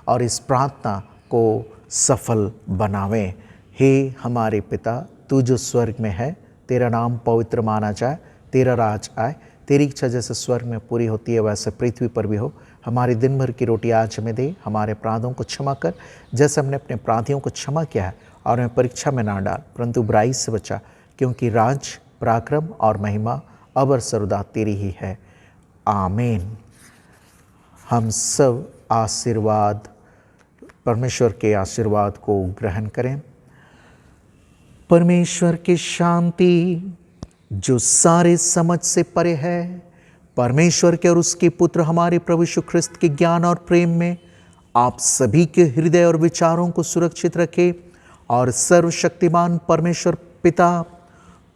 और इस प्रार्थना को सफल बनावें। हे हमारे पिता, तू जो स्वर्ग में है, तेरा नाम पवित्र माना जाए, तेरा राज आए, तेरी इच्छा जैसे स्वर्ग में पूरी होती है वैसे पृथ्वी पर भी हो। हमारी दिन भर की रोटी आज हमें दे, हमारे अपराधों को क्षमा कर जैसे हमने अपने अपराधियों को क्षमा किया है, और हमें परीक्षा में ना डाल परंतु बुराई से बचा, क्योंकि राज, पराक्रम और महिमा अब और सर्वदा तेरी ही है। आमीन। हम सब आशीर्वाद, परमेश्वर के आशीर्वाद को ग्रहण करें। परमेश्वर की शांति जो सारे समझ से परे है, परमेश्वर के और उसके पुत्र हमारे प्रभु यीशु ख्रिस्त के ज्ञान और प्रेम में आप सभी के हृदय और विचारों को सुरक्षित रखे, और सर्वशक्तिमान परमेश्वर पिता,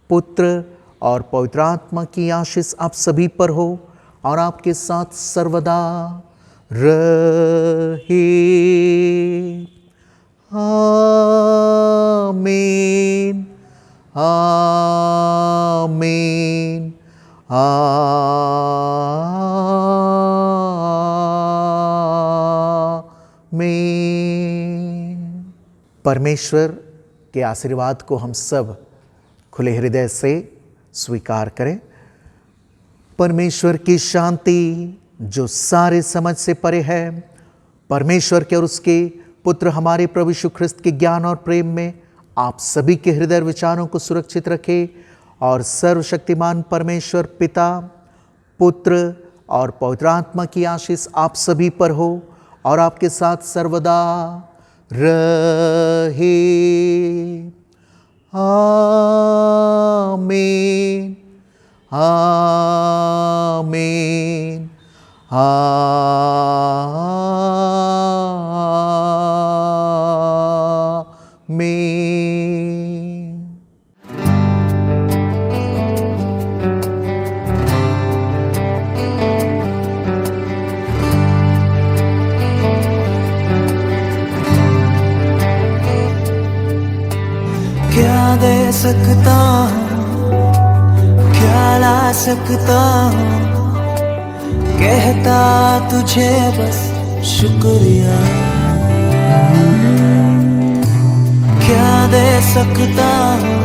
पुत्र और पवित्र आत्मा की आशीष आप सभी पर हो और आपके साथ सर्वदा रहे। आमीन, आमीन, आमीन। परमेश्वर के आशीर्वाद को हम सब खुले हृदय से स्वीकार करें। परमेश्वर की शांति जो सारे समझ से परे है, परमेश्वर के और उसके पुत्र हमारे प्रभु यीशु ख्रिस्त के ज्ञान और प्रेम में आप सभी के हृदय विचारों को सुरक्षित रखे, और सर्वशक्तिमान परमेश्वर पिता, पुत्र और पवित्र आत्मा की आशीष आप सभी पर हो और आपके साथ सर्वदा रहे। आमीन, आमीन, आमीन। क्या दे सकता हूँ, क्या ला सकता हूँ, कहता तुझे बस शुक्रिया। क्या दे सकता हूँ,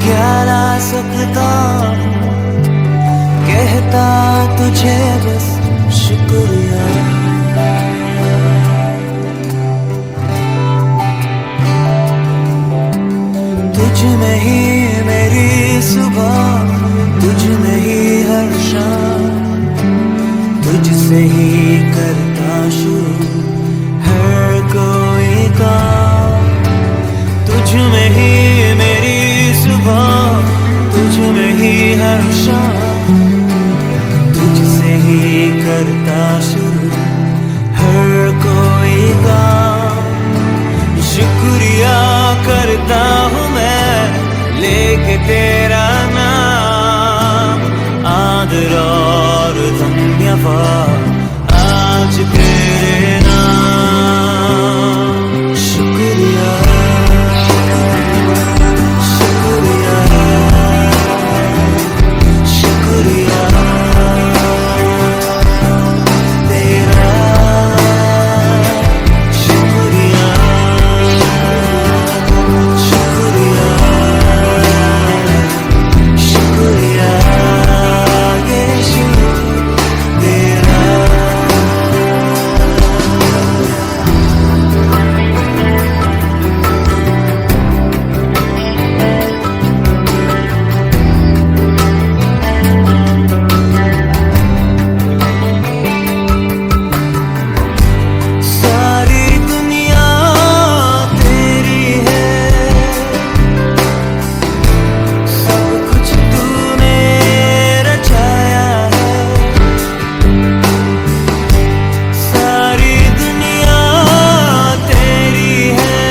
क्या ला सकता हूँ, कहता तुझे बस शुक्रिया। करता शुरू हर कोई काम। तुझ में ही मेरी सुबह, तुझ में ही हर शाम, तुझसे ही करता शुरू हर कोई काम। शुक्रिया करता हूँ मैं लेके तेरा नाम, आदर और धन्यवाद आज तेरे नाम। शुक्रिया शुक्रिया शुक्रिया तेरा, शुक्रिया शुक्रिया शुक्रिया यीशु तेरा। सारी दुनिया तेरी है, सब कुछ तूने रचाया है। सारी दुनिया तेरी है,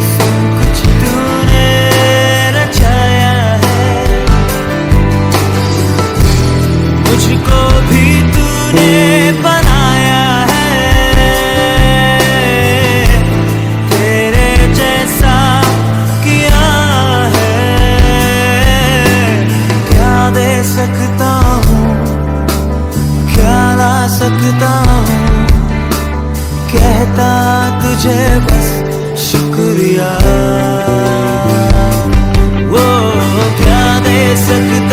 सब कुछ तूने रचाया है। मुझको भी तूने बनाया है, तेरे जैसा किया है। क्या दे सकता हूँ, क्या ला सकता हूँ, कहता तुझे बस शुक्रिया। वो क्या दे सकता